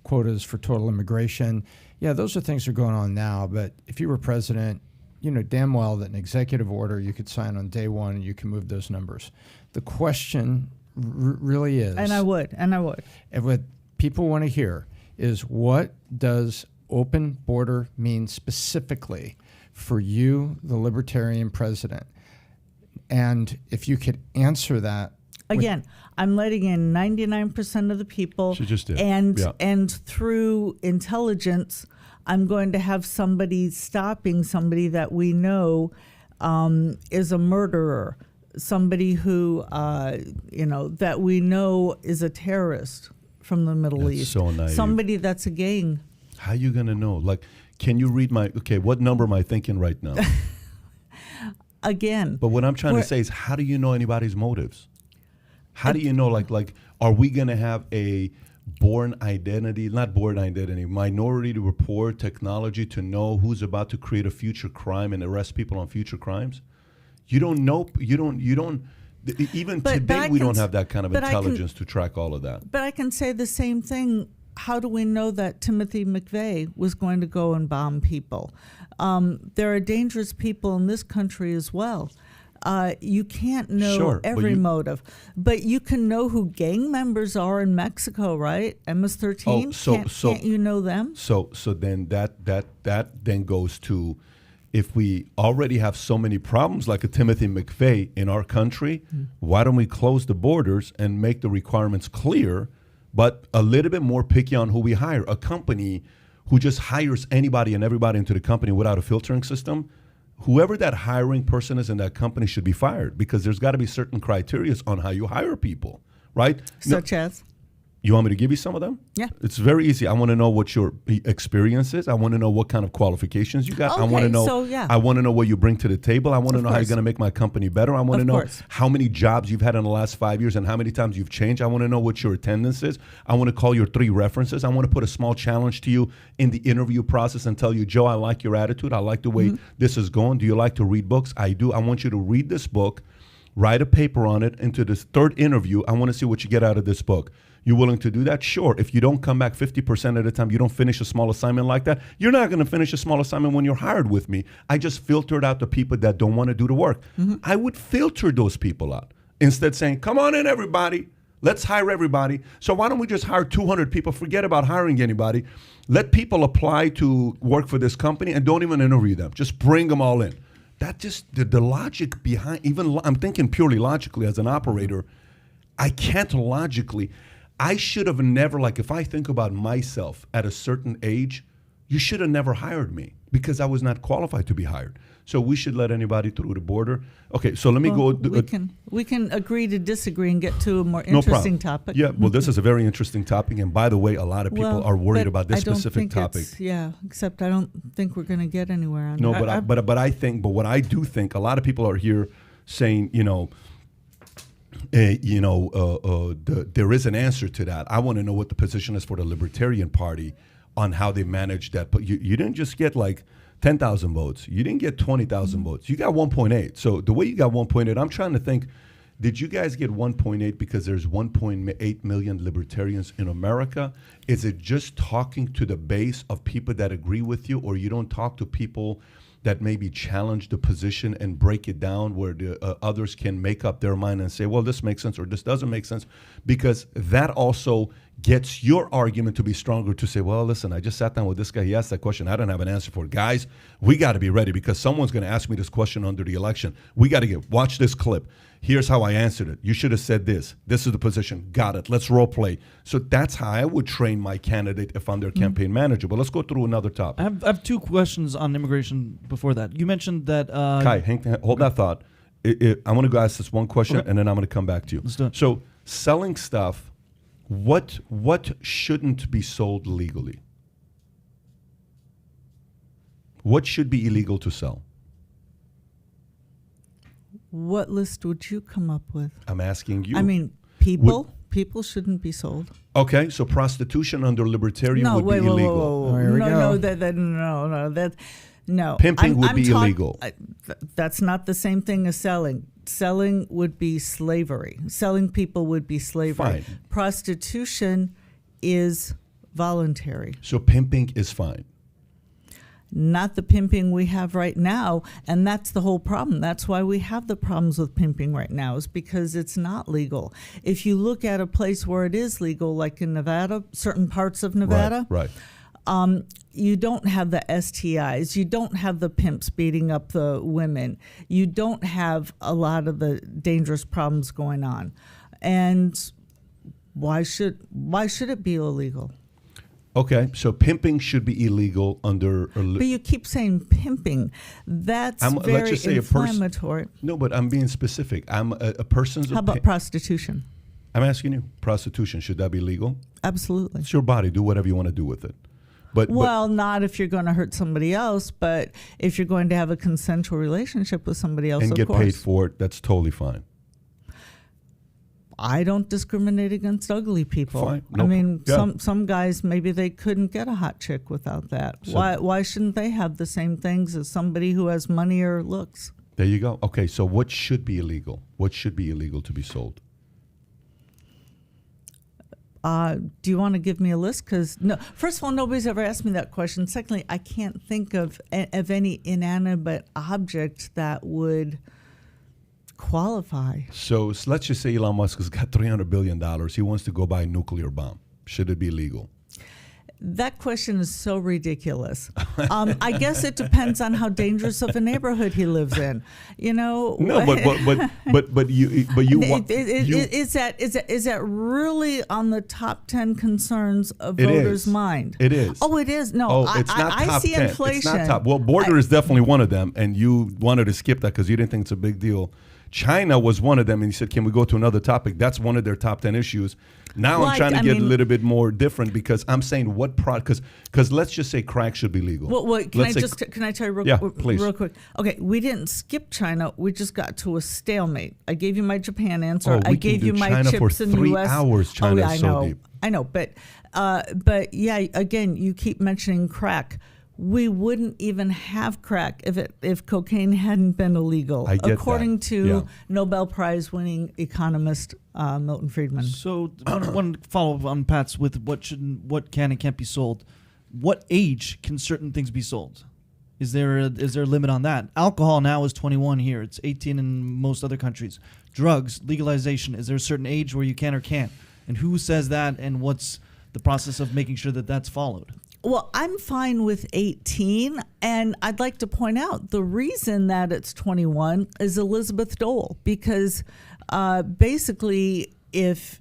quotas for total immigration. Yeah, those are things that are going on now. But if you were president, you know damn well that an executive order you could sign on day one and you can move those numbers. The question really is, And I would. and what people want to hear is, what does open border mean specifically for you, the libertarian president? And if you could answer that. Again, I'm letting in 99% of the people. She just did. And through intelligence, I'm going to have somebody stopping somebody that we know is a murderer, somebody who, that we know is a terrorist from the Middle That's East. so naive. Somebody that's a gang. How you going to know? Like, can you read what number am I thinking right now? Again. But what I'm trying to say is, how do you know anybody's motives? How do you know, like, are we going to have a minority report technology to know who's about to create a future crime and arrest people on future crimes? You don't know. Even today, we don't have that kind of intelligence to track all of that. But I can say the same thing. How do we know that Timothy McVeigh was going to go and bomb people? There are dangerous people in this country as well. You can't know every motive, but you can know who gang members are in Mexico, right? MS-13. Can't you know them? So then that then goes to, if we already have so many problems like a Timothy McVeigh in our country, why don't we close the borders and make the requirements clear, but a little bit more picky on who we hire? A company who just hires anybody and everybody into the company without a filtering system, whoever that hiring person is in that company should be fired, because there's got to be certain criteria on how you hire people, right? Such as? You want me to give you some of them? Yeah. It's very easy. I want to know what your experience is. I want to know what kind of qualifications you got. Okay, I want to know. so, yeah. I want to know what you bring to the table. I want to know how you're course. going to make my company better. I want to Of know course. how many jobs you've had in the last 5 years and how many times you've changed. I want to know what your attendance is. I want to call your 3 references. I want to put a small challenge to you in the interview process and tell you, Joe, I like your attitude. I like the way this is going. Do you like to read books? I do. I want you to read this book, write a paper on it. Into this 3rd interview, I want to see what you get out of this book. You willing to do that? Sure. If you don't come back 50% of the time, you don't finish a small assignment like that, you're not going to finish a small assignment when you're hired with me. I just filtered out the people that don't want to do the work. I would filter those people out instead saying, come on in, everybody. Let's hire everybody. So why don't we just hire 200 people? Forget about hiring anybody. Let people apply to work for this company and don't even interview them. Just bring them all in. That just, the logic behind, even I'm thinking purely logically as an operator, I can't logically. I should have never, like, if I think about myself at a certain age, you should have never hired me because I was not qualified to be hired. So we should let anybody through the border. Okay, so let me go. We can agree to disagree and get to a more No interesting problem. topic. Yeah, well, this is a very interesting topic. And by the way, a lot of people are worried but about this I don't specific think topic. Except I don't think we're going to get anywhere on No, that. but what I do think, a lot of people are here saying, there is an answer to that. I want to know what the position is for the Libertarian Party on how they manage that. But you didn't just get like 10,000 votes. You didn't get 20,000 votes. You got 1.8. So the way you got 1.8, I'm trying to think, did you guys get 1.8 because there's 1.8 million libertarians in America? Is it just talking to the base of people that agree with you, or you don't talk to people that maybe challenge the position and break it down where the others can make up their mind and say, well, this makes sense or this doesn't make sense? Because that also gets your argument to be stronger to say, well, listen, I just sat down with this guy. He asked that question. I don't have an answer for it. Guys, we got to be ready because someone's going to ask me this question under the election. We got to watch this clip. Here's how I answered it. You should have said this. This is the position. Got it. Let's role play. So that's how I would train my candidate if I'm their campaign manager. But let's go through another topic. I have two questions on immigration before that. You mentioned that... Kai, hold that thought. I want to go ask this one question, and then I'm going to come back to you. Let's do it. So selling stuff, what shouldn't be sold legally? What should be illegal to sell? What list would you come up with? I'm asking you. I mean, people shouldn't be sold. Okay, so prostitution under libertarian would be illegal. Here we go. No. Pimping would be illegal. That's not the same thing as selling. Selling would be slavery. Selling people would be slavery. Fine. Prostitution is voluntary. So pimping is fine. Not the pimping we have right now, and that's the whole problem. That's why we have the problems with pimping right now, is because it's not legal. If you look at a place where it is legal, like in Nevada, certain parts of Nevada, Right. You don't have the STIs. You don't have the pimps beating up the women. You don't have a lot of the dangerous problems going on. And why should it be illegal? Okay, so pimping should be illegal under... But you keep saying pimping. That's let's very just say inflammatory. No, but I'm being specific. I'm a person's... How about prostitution? I'm asking you, prostitution, should that be legal? Absolutely. It's your body. Do whatever you want to do with it. But Not if you're going to hurt somebody else, but if you're going to have a consensual relationship with somebody else, and of get course. paid for it, that's totally fine. I don't discriminate against ugly people. Fine. I mean, some guys, maybe they couldn't get a hot chick without that. So- Why shouldn't they have the same things as somebody who has money or looks? There you go. Okay, so what should be illegal? What should be illegal to be sold? Do you want to give me a list? Because first of all, nobody's ever asked me that question. Secondly, I can't think of any inanimate object that would qualify. So let's just say Elon Musk has got $300 billion. He wants to go buy a nuclear bomb. Should it be legal? That question is so ridiculous. I guess it depends on how dangerous of a neighborhood he lives in. You know. No, but you is that really on the top 10 concerns of voters' mind? It is. Oh, it is. No, it's not I top see 10. inflation. It's not top. Well, border is definitely one of them, and you wanted to skip that because you didn't think it's a big deal. China was one of them, and you said, can we go to another topic? That's one of their top 10 issues. Now I'm trying to get a little bit more different because I'm saying what product, because let's just say crack should be legal. Well, can I tell you real quick? Okay, we didn't skip China. We just got to a stalemate. I gave you my Japan answer. I gave you my China chips for in the 3 U.S. hours. China is so deep. I know, but yeah, again, you keep mentioning crack. We wouldn't even have crack if cocaine hadn't been illegal, according to Nobel Prize winning economist Milton Friedman. So one follow up on Pat's with what can and can't be sold. What age can certain things be sold? Is there a limit on that? Alcohol now is 21 here. It's 18 in most other countries. Drugs legalization. Is there a certain age where you can or can't? And who says that? And what's the process of making sure that that's followed? Well, I'm fine with 18, and I'd like to point out the reason that it's 21 is Elizabeth Dole, because basically if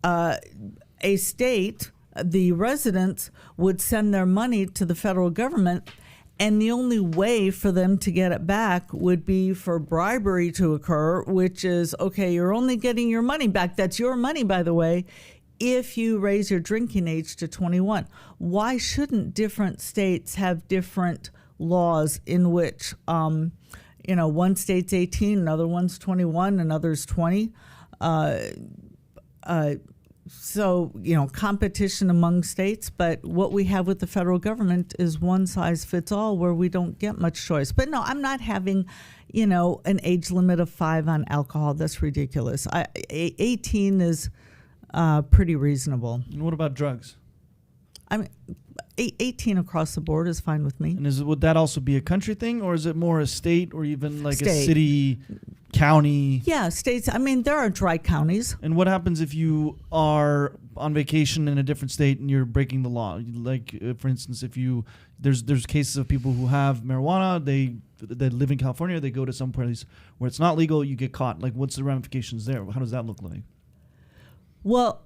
a state, the residents would send their money to the federal government, and the only way for them to get it back would be for bribery to occur, which is, okay, you're only getting your money back. That's your money, by the way, if you raise your drinking age to 21. Why shouldn't different states have different laws in which, one state's 18, another one's 21, another's 20. So, competition among states, but what we have with the federal government is one size fits all where we don't get much choice. But no, I'm not having, an age limit of 5 on alcohol. That's ridiculous. 18 is pretty reasonable. And what about drugs? I mean, 18 across the board is fine with me. And would that also be a country thing, or is it more a state, or even like a State. city, county? Yeah, states. I mean, there are dry counties. And what happens if you are on vacation in a different state and you're breaking the law? Like, for instance, if there's cases of people who have marijuana, they live in California, they go to some place where it's not legal, you get caught. Like, what's the ramifications there? How does that look like? Well,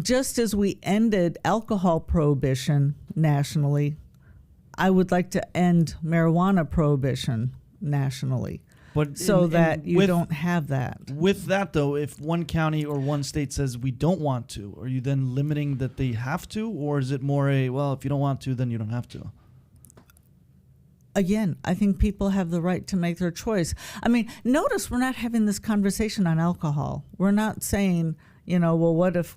just as we ended alcohol prohibition nationally, I would like to end marijuana prohibition nationally, But so that you with, don't have that. With that, though, if one county or one state says we don't want to, are you then limiting that they have to? Or is it more if you don't want to, then you don't have to? Again, I think people have the right to make their choice. I mean, notice we're not having this conversation on alcohol. We're not saying, well, what if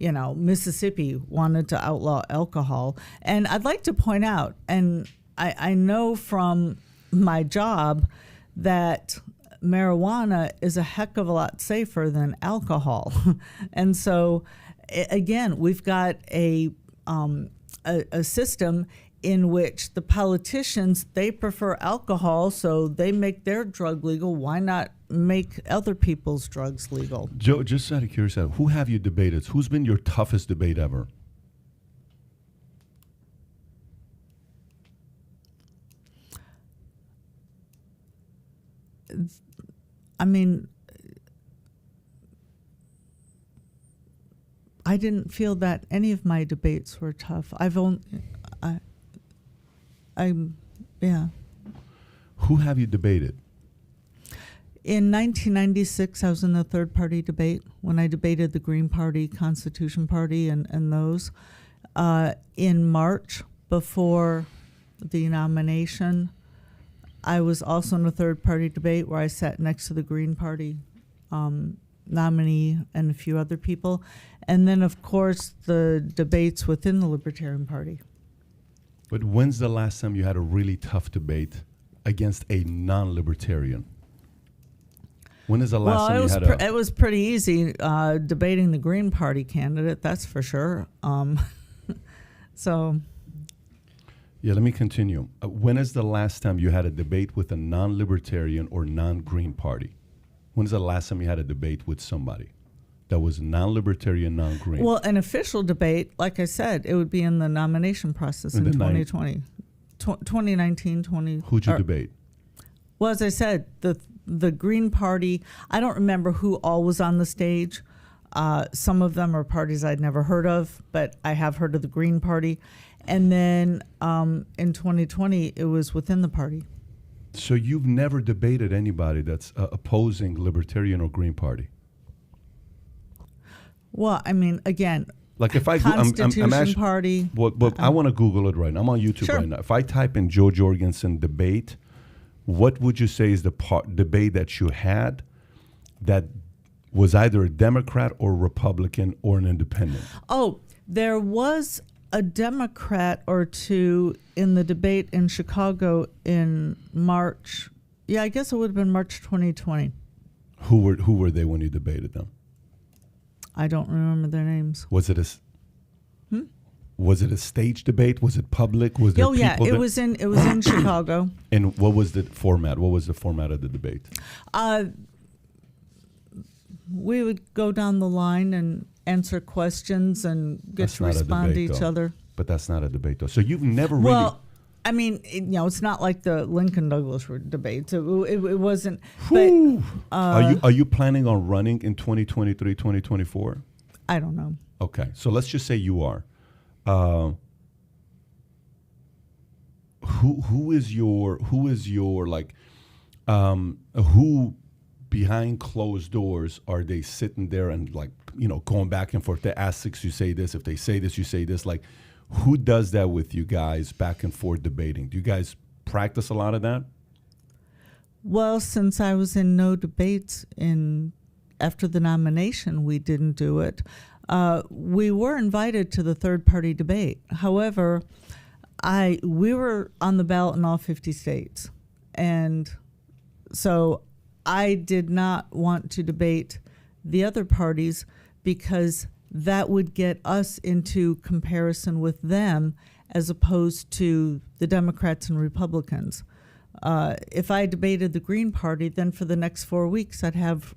Mississippi wanted to outlaw alcohol. And I'd like to point out, and I know from my job that marijuana is a heck of a lot safer than alcohol. And so, again, we've got a system in which the politicians, they prefer alcohol, so they make their drug legal. Why not make other people's drugs legal? Joe, just out of curiosity, who have you debated? Who's been your toughest debate ever? I mean, I didn't feel that any of my debates were tough. Yeah. Who have you debated? In 1996, I was in the third party debate when I debated the Green Party, Constitution Party, and those. In March, before the nomination, I was also in a third party debate where I sat next to the Green Party nominee and a few other people. And then, of course, the debates within the Libertarian Party. But when's the last time you had a really tough debate against a non-libertarian? When is the last time you had it was pretty easy debating the Green Party candidate, that's for sure. So. Yeah, let me continue. When is the last time you had a debate with a non-libertarian or non-Green Party? When is the last time you had a debate with somebody that was non-libertarian, non-Green? Well, an official debate, like I said, it would be in the nomination process in 2020. 2019, 20. Who'd you debate? Well, as I said, the Green Party, I don't remember who all was on the stage. Some of them are parties I'd never heard of, but I have heard of the Green Party. And then in 2020, it was within the party. So you've never debated anybody that's opposing Libertarian or Green Party? Well, I mean, again, like if I Constitution Party. I want to Google it right now. I'm on YouTube Sure. right now. If I type in Jo Jorgensen debate, what would you say is the debate that you had that was either a Democrat or Republican or an independent? Oh, there was a Democrat or two in the debate in Chicago in March. Yeah, I guess it would have been March 2020. Who were they when you debated them? I don't remember their names. Was it a stage debate? Was it public? Was there Oh yeah, people it there? was in Chicago. And what was the format? What was the format of the debate? We would go down the line and answer questions and get That's to not a respond to debate, each though. other. But that's not a debate, though. So you've never Well, I mean, it's not like the Lincoln Douglas debate. So it wasn't. But are you planning on running in 2023, 2024? I don't know. Okay, so let's just say you are. Who is your like who behind closed doors are they sitting there and like going back and forth? They ask six, you say this. If they say this, you say this. Like, who does that with you guys back and forth debating? Do you guys practice a lot of that? Well, since I was in no debates after the nomination, we didn't do it. We were invited to the third-party debate. However, we were on the ballot in all 50 states, and so I did not want to debate the other parties because that would get us into comparison with them as opposed to the Democrats and Republicans. If I debated the Green Party, then for the next 4 weeks, I'd have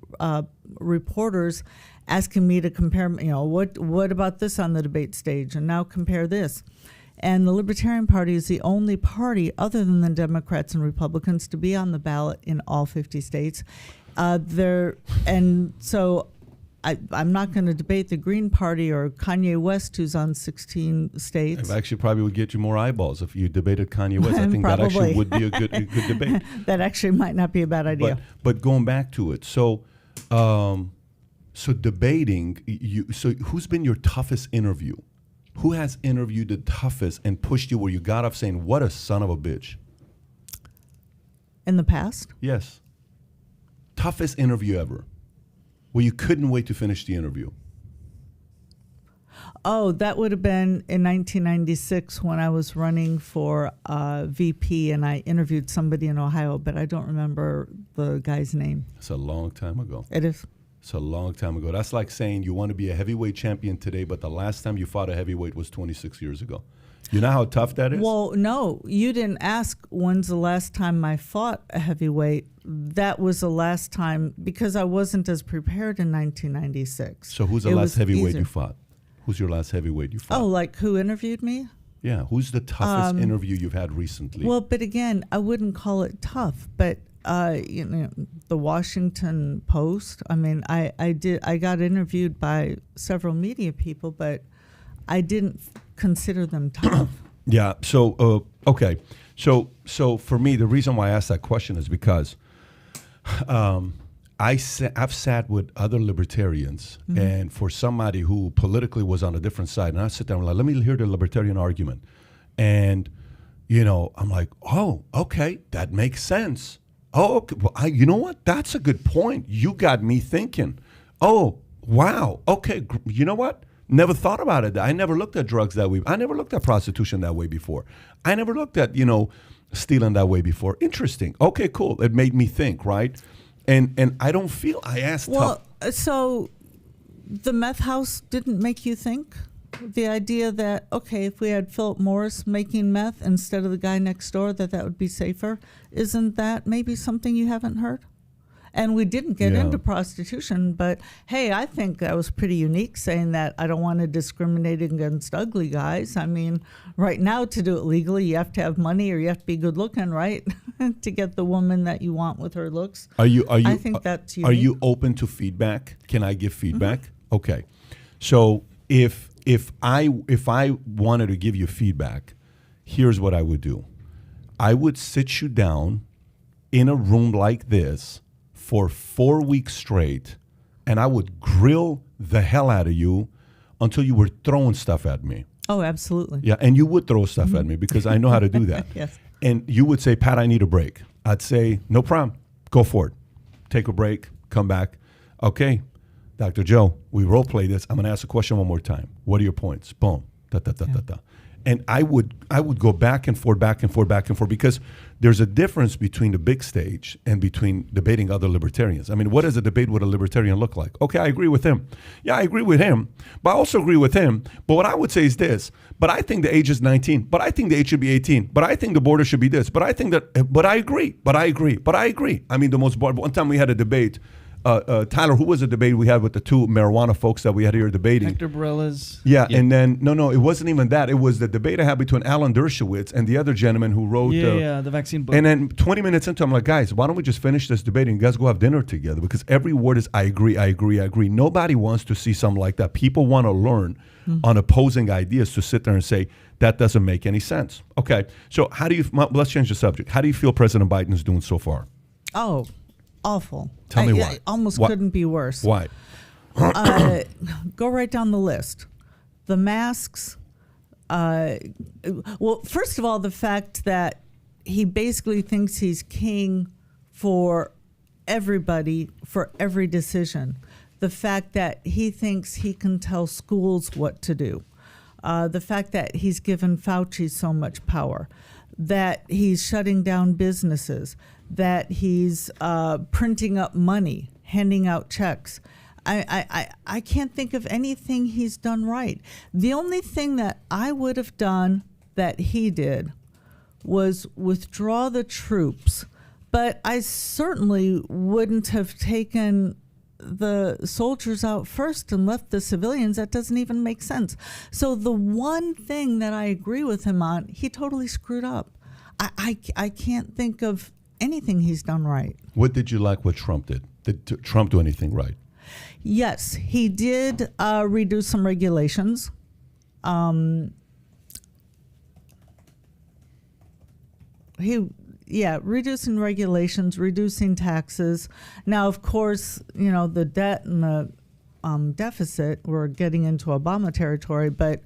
reporters asking me to compare, what about this on the debate stage, and now compare this. And the Libertarian Party is the only party other than the Democrats and Republicans to be on the ballot in all 50 states. And so I'm not going to debate the Green Party or Kanye West, who's on 16 states. It actually probably would get you more eyeballs if you debated Kanye West. I think that actually would be a good debate. That actually might not be a bad idea. But going back to it, so debating, so who's been your toughest interview? Who has interviewed the toughest and pushed you where you got up saying, what a son of a bitch? In the past? Yes. Toughest interview ever, where you couldn't wait to finish the interview. Oh, that would have been in 1996 when I was running for VP, and I interviewed somebody in Ohio, but I don't remember the guy's name. It's a long time ago. It is. It's a long time ago. That's like saying you want to be a heavyweight champion today, but the last time you fought a heavyweight was 26 years ago. You know how tough that is? Well, no, you didn't ask when's the last time I fought a heavyweight. That was the last time, because I wasn't as prepared in 1996. So who's the last heavyweight you fought? Who's your last heavyweight you fought? Oh, like who interviewed me? Yeah, who's the toughest interview you've had recently? Well, but again, I wouldn't call it tough, but the Washington Post. I mean, I got interviewed by several media people, but I didn't consider them tough. Yeah. So okay. So for me, the reason why I asked that question is because I've sat with other libertarians, and for somebody who politically was on a different side, and I sit there and I'm like, let me hear the libertarian argument, and I'm like, oh, okay, that makes sense. Oh, okay. Well, you know what? That's a good point. You got me thinking. Oh, wow. Okay. You know what? Never thought about it. I never looked at drugs that way. I never looked at prostitution that way before. I never looked at, stealing that way before. Interesting. Okay, cool. It made me think, right? And I don't feel I asked tough. Well, so the meth house didn't make you think? The idea that, okay, if we had Philip Morris making meth instead of the guy next door, that would be safer. Isn't that maybe something you haven't heard? And we didn't get into prostitution, but hey, I think that was pretty unique, saying that I don't want to discriminate against ugly guys. I mean, right now to do it legally, you have to have money or you have to be good looking, right? To get the woman that you want with her looks. I think that's unique. Are you open to feedback? Can I give feedback? Mm-hmm. Okay. So if I wanted to give you feedback, here's what I would do. I would sit you down in a room like this for 4 weeks straight, and I would grill the hell out of you until you were throwing stuff at me. Oh, absolutely. Yeah, and you would throw stuff at me because I know how to do that. Yes. And you would say, Pat, I need a break. I'd say, no problem. Go for it. Take a break. Come back. Okay, Dr. Joe, we role play this. I'm going to ask a question one more time. What are your points? Boom. Da, da, da, da, da. And I would go back and forth, because there's a difference between the big stage and between debating other libertarians. I mean, what does a debate with a libertarian look like? Okay, I agree with him. Yeah, I agree with him, but I also agree with him. But what I would say is this, but I think the age is 19, but I think the age should be 18, but I think the border should be this, but I think that, but I agree. I mean, one time we had a debate, Tyler, who was a debate we had with the two marijuana folks that we had here debating? Hector Barella's. Yeah, and then, no, it wasn't even that. It was the debate I had between Alan Dershowitz and the other gentleman who wrote the vaccine book. And then 20 minutes into it, I'm like, guys, why don't we just finish this debate and you guys go have dinner together? Because every word is, I agree. Nobody wants to see something like that. People want to learn on opposing ideas to sit there and say, that doesn't make any sense. Okay, so let's change the subject. How do you feel President Biden's doing so far? Oh, awful. Tell me why. It almost Why? Couldn't be worse. Why? Go right down the list. The masks. Well, first of all, the fact that he basically thinks he's king for everybody for every decision. The fact that he thinks he can tell schools what to do. The fact that he's given Fauci so much power, that he's shutting down businesses, that he's printing up money, handing out checks. I can't think of anything he's done right. The only thing that I would have done that he did was withdraw the troops, but I certainly wouldn't have taken the soldiers out first and left the civilians. That doesn't even make sense. So the one thing that I agree with him on, he totally screwed up. I can't think of anything he's done right. What did you like what Trump did? Did Trump do anything right? Yes, he did reduce some regulations. Reducing regulations, reducing taxes. Now, of course, the debt and the deficit, we're getting into Obama territory, but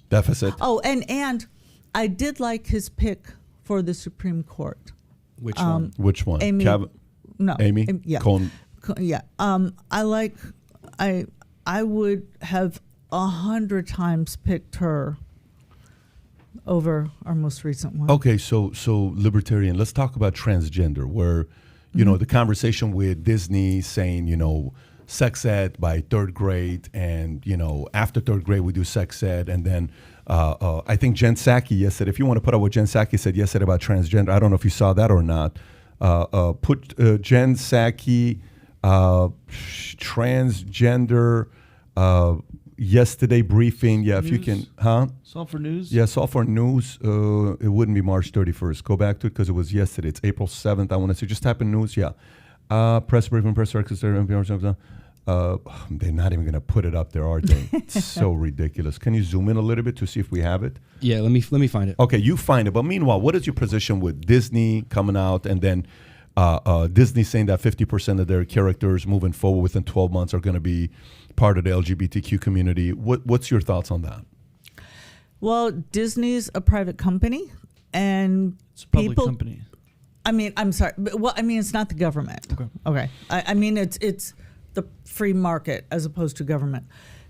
Deficit. Oh, and I did like his pick for the Supreme Court. Which one? Which one? Amy. No. Amy? Yeah. Cohen. Yeah. I would have 100 times picked her over our most recent one. Okay, so libertarian. Let's talk about transgender, where the conversation with Disney saying sex ed by third grade, and after third grade we do sex ed, and then I think Jen Psaki yesterday. If you want to put out what Jen Psaki said yesterday about transgender, I don't know if you saw that or not. Put Jen Psaki transgender yesterday briefing. Yeah, News? if you can, huh? Sulfur News? Yeah, Sulfur News. It wouldn't be March 31st. Go back to it because it was yesterday. It's April 7th. I want to say, just type in news. Yeah. Press briefing, press secretary. They're not even going to put it up there, are they? It's so ridiculous. Can you zoom in a little bit to see if we have it? Yeah, let me find it. Okay, you find it. But meanwhile, what is your position with Disney coming out and then Disney saying that 50% of their characters moving forward within 12 months are going to be part of the LGBTQ community? What's your thoughts on that? Well, Disney's a private company, and It's a public company. I mean, I'm sorry. It's not the government. Okay. I mean, it's the free market as opposed to government.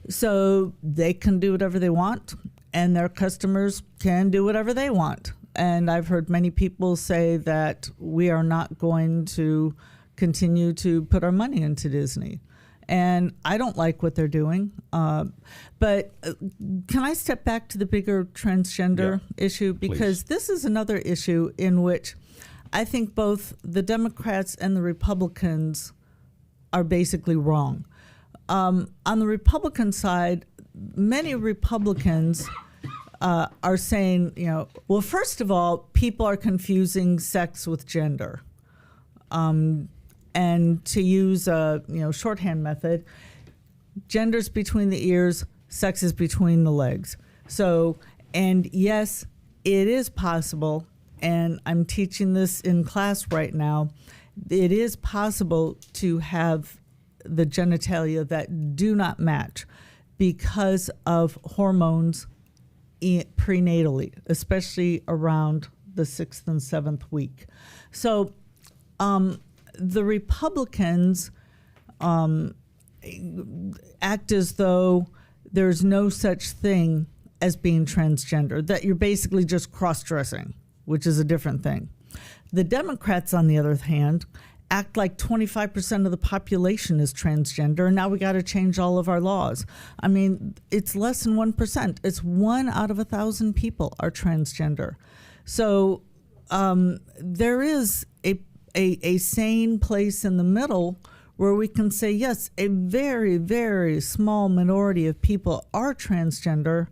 So they can do whatever they want, and their customers can do whatever they want. And I've heard many people say that we are not going to continue to put our money into Disney. And I don't like what they're doing. But can I step back to the bigger transgender issue? Because this is another issue in which I think both the Democrats and the Republicans are basically wrong. On the Republican side, many Republicans are saying, well, first of all, people are confusing sex with gender. And to use a shorthand method, gender's between the ears, sex is between the legs. So, and yes, it is possible, and I'm teaching this in class right now, it is possible to have the genitalia that do not match because of hormones prenatally, especially around the 6th and 7th week. So the Republicans act as though there's no such thing as being transgender, that you're basically just cross-dressing, which is a different thing. The Democrats, on the other hand, act like 25% of the population is transgender, and now we got to change all of our laws. I mean, it's less than 1%. It's 1 out of 1,000 people are transgender. So there is a sane place in the middle where we can say, yes, a very, very small minority of people are transgender,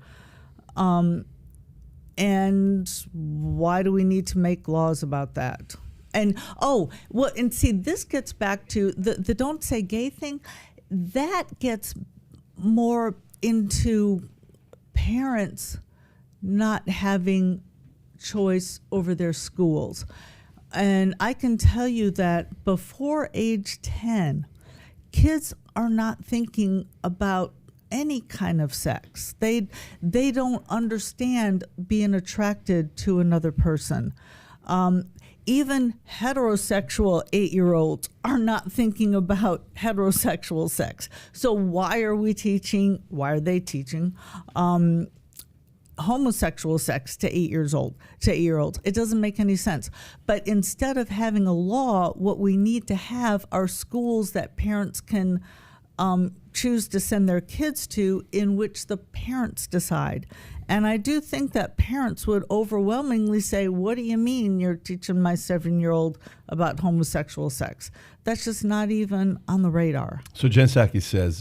and why do we need to make laws about that? And and see, this gets back to the don't say gay thing. That gets more into parents not having choice over their schools. And I can tell you that before age 10, kids are not thinking about any kind of sex. They don't understand being attracted to another person. Even heterosexual 8-year-olds are not thinking about heterosexual sex. So why are they teaching homosexual sex to 8-year-olds? It doesn't make any sense. But instead of having a law, what we need to have are schools that parents can choose to send their kids to, in which the parents decide. And I do think that parents would overwhelmingly say, what do you mean you're teaching my 7-year-old about homosexual sex? That's just not even on the radar. So Jen Psaki says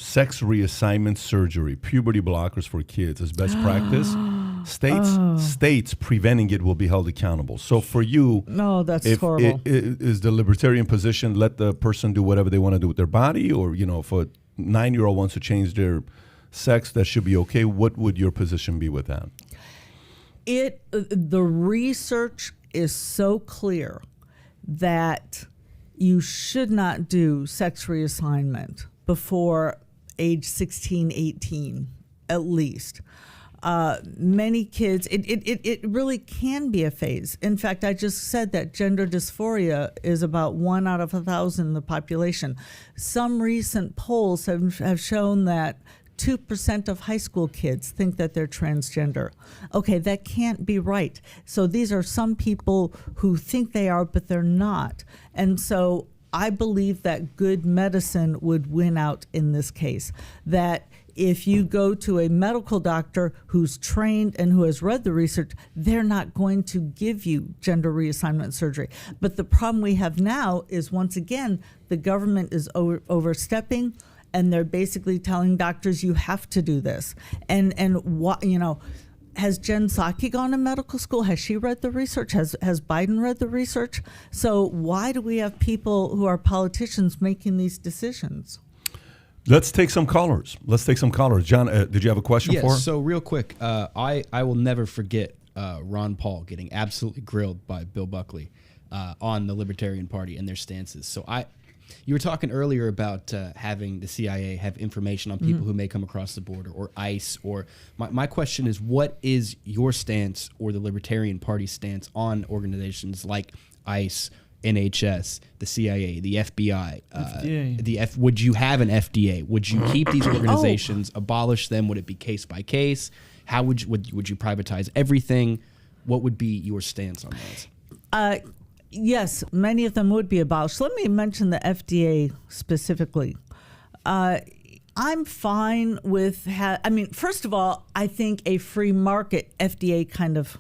sex reassignment surgery, puberty blockers for kids is best practice. States preventing it will be held accountable. So for you, no, that's horrible. Is the libertarian position let the person do whatever they want to do with their body? Or, if a 9-year-old wants to change their sex, that should be okay? What would your position be with that? The research is so clear that you should not do sex reassignment before age 16, 18, at least. Many kids, it really can be a phase. In fact, I just said that gender dysphoria is about 1 out of 1,000 in the population. Some recent polls have shown that 2% of high school kids think that they're transgender. Okay, that can't be right. So these are some people who think they are, but they're not. And so I believe that good medicine would win out in this case. That if you go to a medical doctor who's trained and who has read the research, they're not going to give you gender reassignment surgery. But the problem we have now is, once again, the government is overstepping, and they're basically telling doctors, you have to do this. And what, has Jen Psaki gone to medical school? Has she read the research? Has Biden read the research? So why do we have people who are politicians making these decisions? Let's take some callers. John, did you have a question for her? Yes, so real quick, I will never forget Ron Paul getting absolutely grilled by Bill Buckley on the Libertarian Party and their stances. So you were talking earlier about having the CIA have information on people who may come across the border, or ICE, or my question is, what is your stance or the Libertarian Party stance on organizations like ICE, NHS, the CIA, the FBI, FDA. Would you have an FDA? Would you keep these organizations, abolish them? Would it be case by case? How would you privatize everything? What would be your stance on that? Yes, many of them would be abolished. Let me mention the FDA specifically. I'm fine with, first of all, I think a free market FDA kind of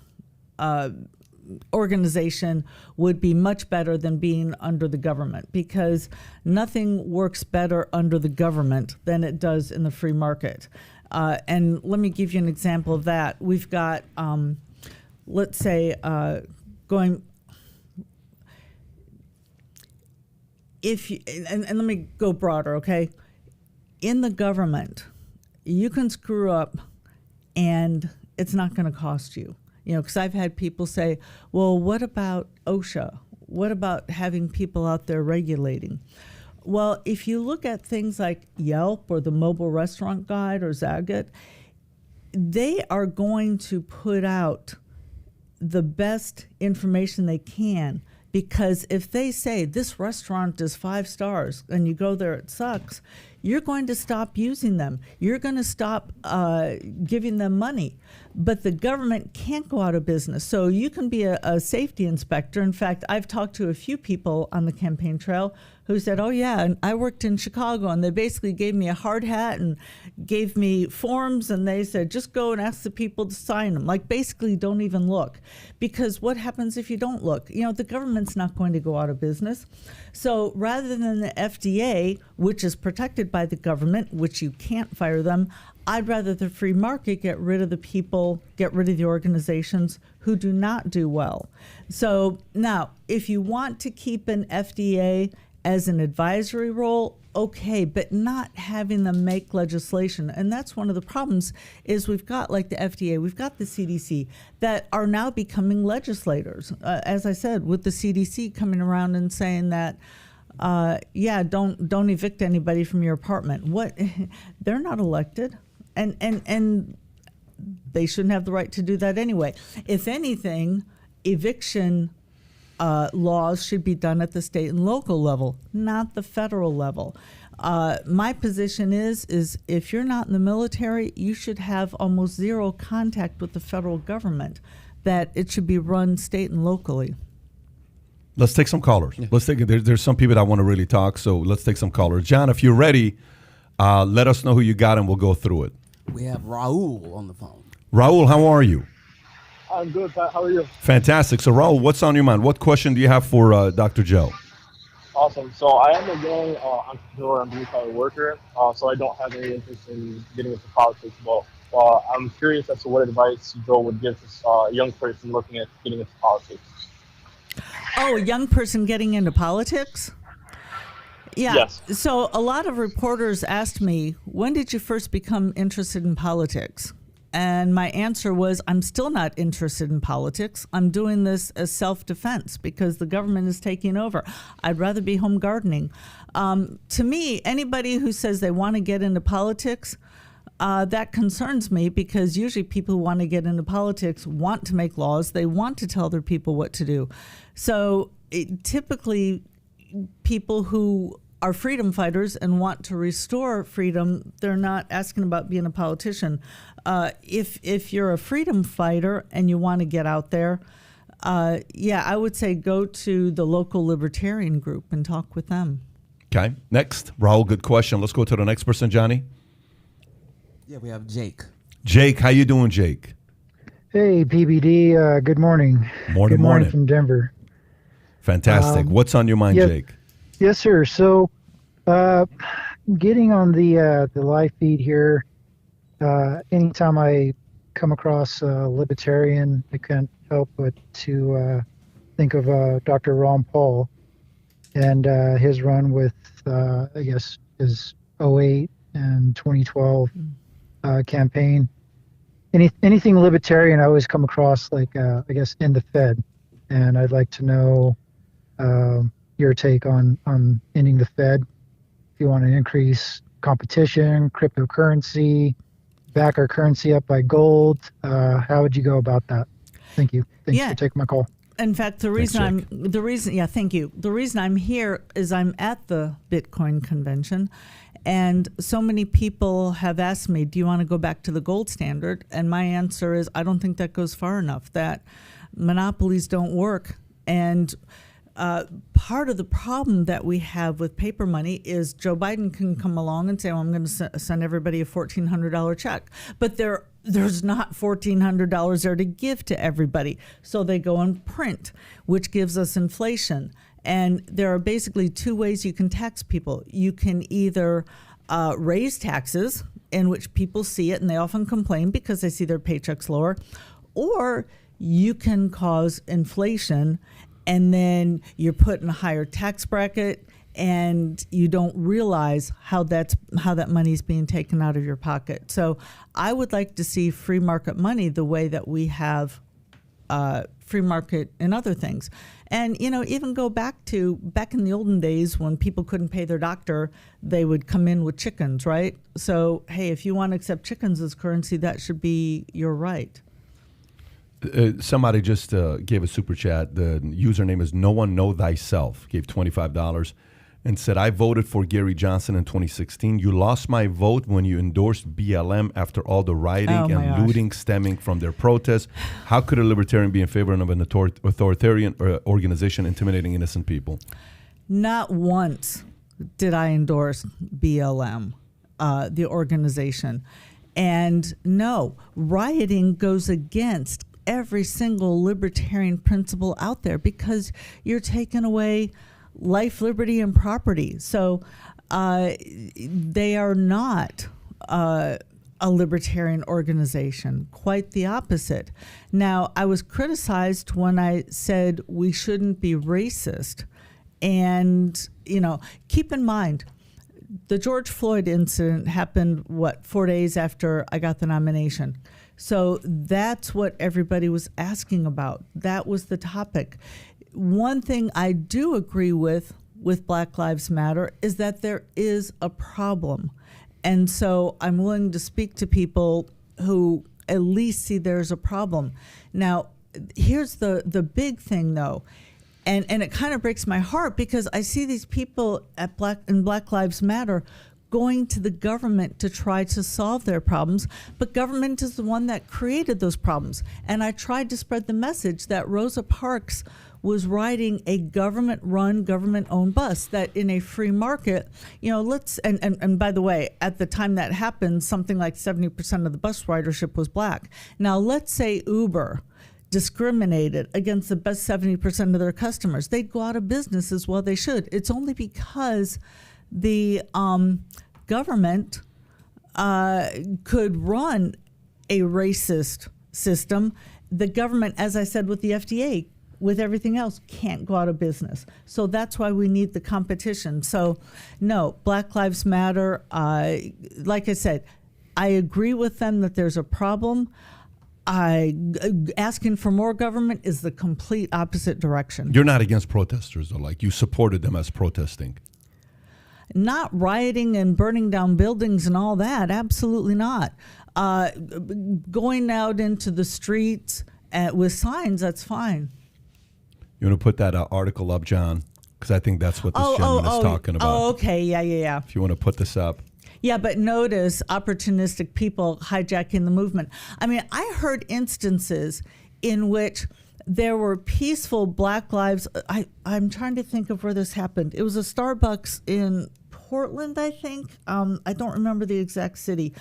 organization would be much better than being under the government, because nothing works better under the government than it does in the free market. And let me give you an example of that. We've got, let's say, and let me go broader, okay? In the government, you can screw up and it's not going to cost you. Because I've had people say, well, what about OSHA? What about having people out there regulating? Well, if you look at things like Yelp or the Mobile Restaurant Guide or Zagat, they are going to put out the best information they can. Because if they say this restaurant is 5 stars and you go there, it sucks, you're going to stop using them. You're going to stop giving them money. But the government can't go out of business. So you can be a safety inspector. In fact, I've talked to a few people on the campaign trail who said, oh, yeah, and I worked in Chicago, and they basically gave me a hard hat and gave me forms, and they said, just go and ask the people to sign them. Like, basically, don't even look. Because what happens if you don't look? The government's not going to go out of business. So rather than the FDA, which is protected by the government, which you can't fire them, I'd rather the free market get rid of the people, get rid of the organizations who do not do well. So now, if you want to keep an FDA as an advisory role, okay, but not having them make legislation. And that's one of the problems, is we've got like the FDA, we've got the CDC that are now becoming legislators. As I said, with the CDC coming around and saying that don't evict anybody from your apartment. What? They're not elected, and they shouldn't have the right to do that anyway. If anything, eviction laws should be done at the state and local level, not the federal level. My position is if you're not in the military, you should have almost zero contact with the federal government, that it should be run state and locally. Let's take some callers. Yeah. There's some people that want to really talk, so let's take some callers. John, if you're ready, let us know who you got and we'll go through it. We have Raul on the phone. Raul, how are you? I'm good, Pat. How are you? Fantastic. So, Raul, what's on your mind? What question do you have for Dr. Joe? Awesome. So I am a young entrepreneur and blue-collar worker, so I don't have any interest in getting into politics. But I'm curious as to what advice Joe would give to a young person looking at getting into politics. Oh, a young person getting into politics? Yeah. Yes. So a lot of reporters asked me, when did you first become interested in politics? And my answer was, I'm still not interested in politics. I'm doing this as self-defense because the government is taking over. I'd rather be home gardening. To me, anybody who says they want to get into politics, that concerns me, because usually people who want to get into politics want to make laws. They want to tell their people what to do. So typically people who are freedom fighters and want to restore freedom, they're not asking about being a politician. If you're a freedom fighter and you want to get out there, I would say go to the local libertarian group and talk with them. Okay. Next. Raul, good question. Let's go to the next person, Johnny. Yeah, we have Jake. Jake, how you doing, Jake? Hey, PBD. Good morning. Good morning from Denver. Fantastic. What's on your mind, Jake? Yes, sir. So, getting on the live feed here, anytime I come across a libertarian, I can't help but to think of Dr. Ron Paul and his run with, I guess, his 2008 and 2012 campaign. Anything libertarian, I always come across like, I guess, in the Fed. And I'd like to know your take on ending the Fed. If you want to increase competition, cryptocurrency, back our currency up by gold, how would you go about that? Thank you. Thanks for taking my call. In fact, the reason I'm here is I'm at the Bitcoin convention, and so many people have asked me, do you want to go back to the gold standard? And my answer is, I don't think that goes far enough, that monopolies don't work. And part of the problem that we have with paper money is Joe Biden can come along and say, well, I'm going to send everybody a $1,400 check. But there's not $1,400 there to give to everybody. So they go and print, which gives us inflation. And there are basically two ways you can tax people. You can either raise taxes, in which people see it and they often complain because they see their paychecks lower, or you can cause inflation and then you're put in a higher tax bracket and you don't realize how that money is being taken out of your pocket. So I would like to see free market money the way that we have free market in other things. And, even go back in the olden days when people couldn't pay their doctor, they would come in with chickens, right? So, hey, if you want to accept chickens as currency, that should be your right. Somebody just gave a super chat. The username is No One Know Thyself. Gave $25 and said, I voted for Gary Johnson in 2016. You lost my vote when you endorsed BLM after all the rioting and looting stemming from their protests. How could a libertarian be in favor of an authoritarian organization intimidating innocent people? Not once did I endorse BLM, the organization. And no, rioting goes against every single libertarian principle out there because you're taking away life, liberty, and property. So they are not a libertarian organization, quite the opposite. Now, I was criticized when I said we shouldn't be racist. And, keep in mind, the George Floyd incident happened, 4 days after I got the nomination. So that's what everybody was asking about. That was the topic. One thing I do agree with with Black Lives Matter is that there is a problem. And so I'm willing to speak to people who at least see there's a problem. Now, here's the big thing, though, and it kind of breaks my heart because I see these people at Black Lives Matter going to the government to try to solve their problems, but government is the one that created those problems. And I tried to spread the message that Rosa Parks was riding a government-run, government-owned bus, that in a free market, and by the way, at the time that happened, something like 70% of the bus ridership was black. Now, let's say Uber discriminated against the best 70% of their customers. They'd go out of business as well they should. It's only because the government could run a racist system. The government, as I said with the FDA, with everything else, can't go out of business. So that's why we need the competition. So no, Black Lives Matter, like I said, I agree with them that there's a problem. Asking for more government is the complete opposite direction. You're not against protesters, though. Like, you supported them as protesting. Not rioting and burning down buildings and all that. Absolutely not. Going out into the streets with signs, that's fine. You want to put that article up, John? Because I think that's what this gentleman is talking about. Oh, okay. Yeah. If you want to put this up. Yeah, but notice opportunistic people hijacking the movement. I mean, I heard instances in which there were peaceful Black lives. I'm trying to think of where this happened. It was a Starbucks in Portland, I think. I don't remember the exact city.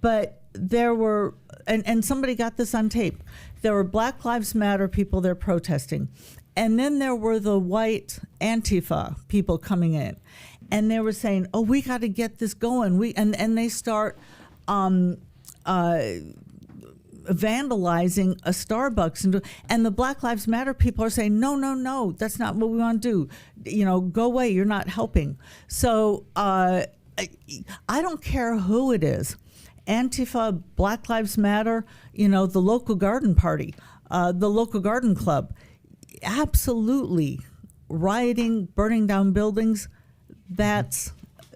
But there were, and somebody got this on tape, there were Black Lives Matter people there protesting. And then there were the white Antifa people coming in. And they were saying, "Oh, we got to get this going." And they start vandalizing a Starbucks, and the Black Lives Matter people are saying, "No, that's not what we want to do. Go away. You're not helping." So I don't care who it is, Antifa, Black Lives Matter, the local garden party, the local garden club, absolutely rioting, burning down buildings. That's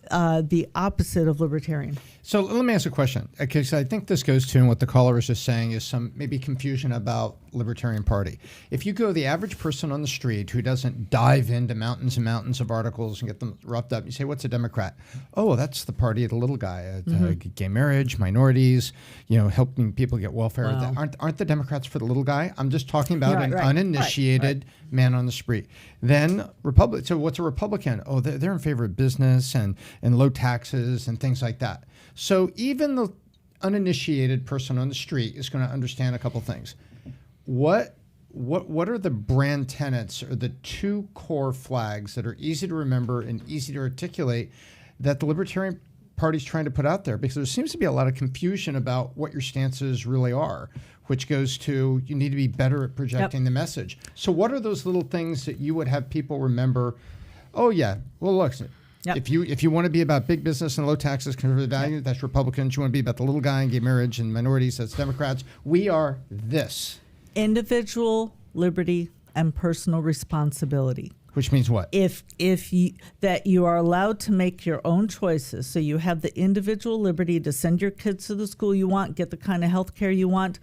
the opposite of libertarian. So let me ask a question, because I think this goes to, and what the caller was just saying is some maybe confusion about Libertarian Party. If you go the average person on the street who doesn't dive into mountains and mountains of articles and get them roughed up, you say, "What's a Democrat?" "Oh, that's the party of the little guy, gay marriage, minorities, helping people get welfare." Wow. Aren't the Democrats for the little guy? I'm just talking about an Right. uninitiated man on the street. Then So what's a Republican? Oh, they're in favor of business and low taxes and things like that. So even the uninitiated person on the street is going to understand a couple things. What are the brand tenets or the two core flags that are easy to remember and easy to articulate that the Libertarian Party is trying to put out there? Because there seems to be a lot of confusion about what your stances really are, which goes to you need to be better at projecting the message. So what are those little things that you would have people remember? Oh yeah, well look, if you want to be about big business and low taxes, conservative value, that's Republicans. You want to be about the little guy and gay marriage and minorities, that's Democrats. We are this. Individual liberty and personal responsibility. Which means what? If you are allowed to make your own choices, so you have the individual liberty to send your kids to the school you want, get the kind of health care you want,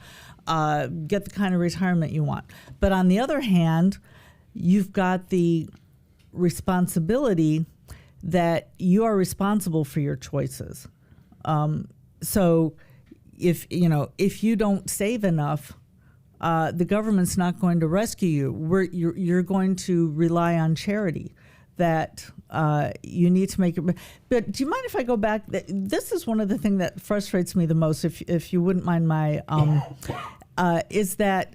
get the kind of retirement you want. But on the other hand, you've got the responsibility that you are responsible for your choices. So if you don't save enough, the government's not going to rescue you. You're going to rely on charity. That you need to make it. But do you mind if I go back? This is one of the things that frustrates me the most. If you wouldn't mind my, is that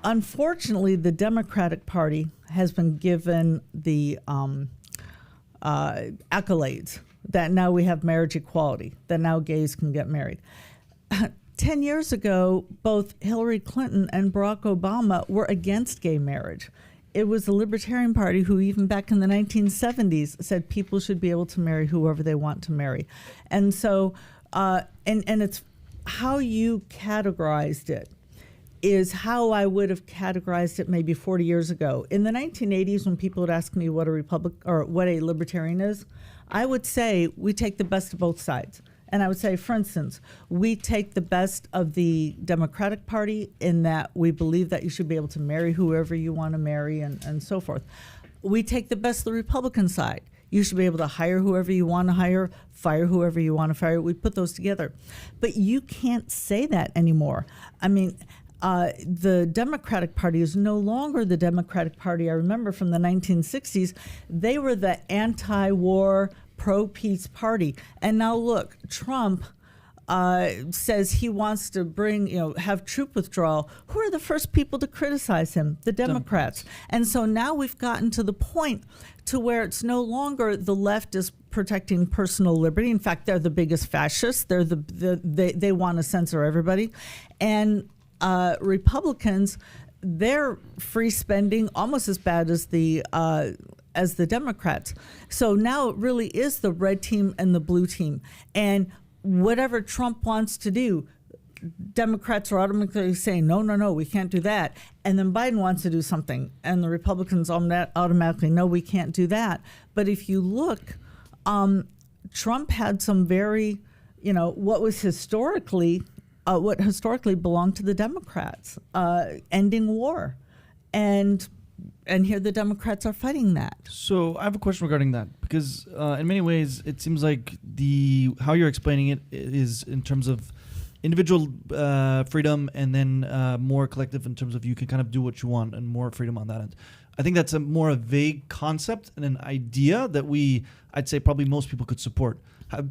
unfortunately the Democratic Party has been given the accolades that now we have marriage equality, that now gays can get married. 10 years ago, both Hillary Clinton and Barack Obama were against gay marriage. It was the Libertarian Party who, even back in the 1970s, said people should be able to marry whoever they want to marry. And so, and it's how you categorized it. is how I would have categorized it maybe 40 years ago. In the 1980s, when people would ask me what a republic or what a libertarian is, I would say we take the best of both sides. And I would say, for instance, we take the best of the Democratic Party in that we believe that you should be able to marry whoever you want to marry and so forth. We take the best of the Republican side. You should be able to hire whoever you want to hire, fire whoever you want to fire. We put those together. But you can't say that anymore. I mean, the Democratic Party is no longer the Democratic Party I remember from the 1960s. They were the anti-war, pro-peace party. And now look, Trump says he wants to bring, have troop withdrawal. Who are the first people to criticize him? The Democrats. And so now we've gotten to the point to where it's no longer the left is protecting personal liberty. In fact, they're the biggest fascists. They want to censor everybody. And Republicans, they're free spending almost as bad as the Democrats. So now it really is the red team and the blue team. And whatever Trump wants to do, Democrats are automatically saying, no, we can't do that. And then Biden wants to do something, and the Republicans automatically, no, we can't do that. But if you look, Trump had some very, what historically belonged to the Democrats, ending war. And here the Democrats are fighting that. So I have a question regarding that, because in many ways it seems like how you're explaining it is in terms of individual freedom, and then more collective in terms of you can kind of do what you want, and more freedom on that end. I think that's a more vague concept and an idea that I'd say probably most people could support.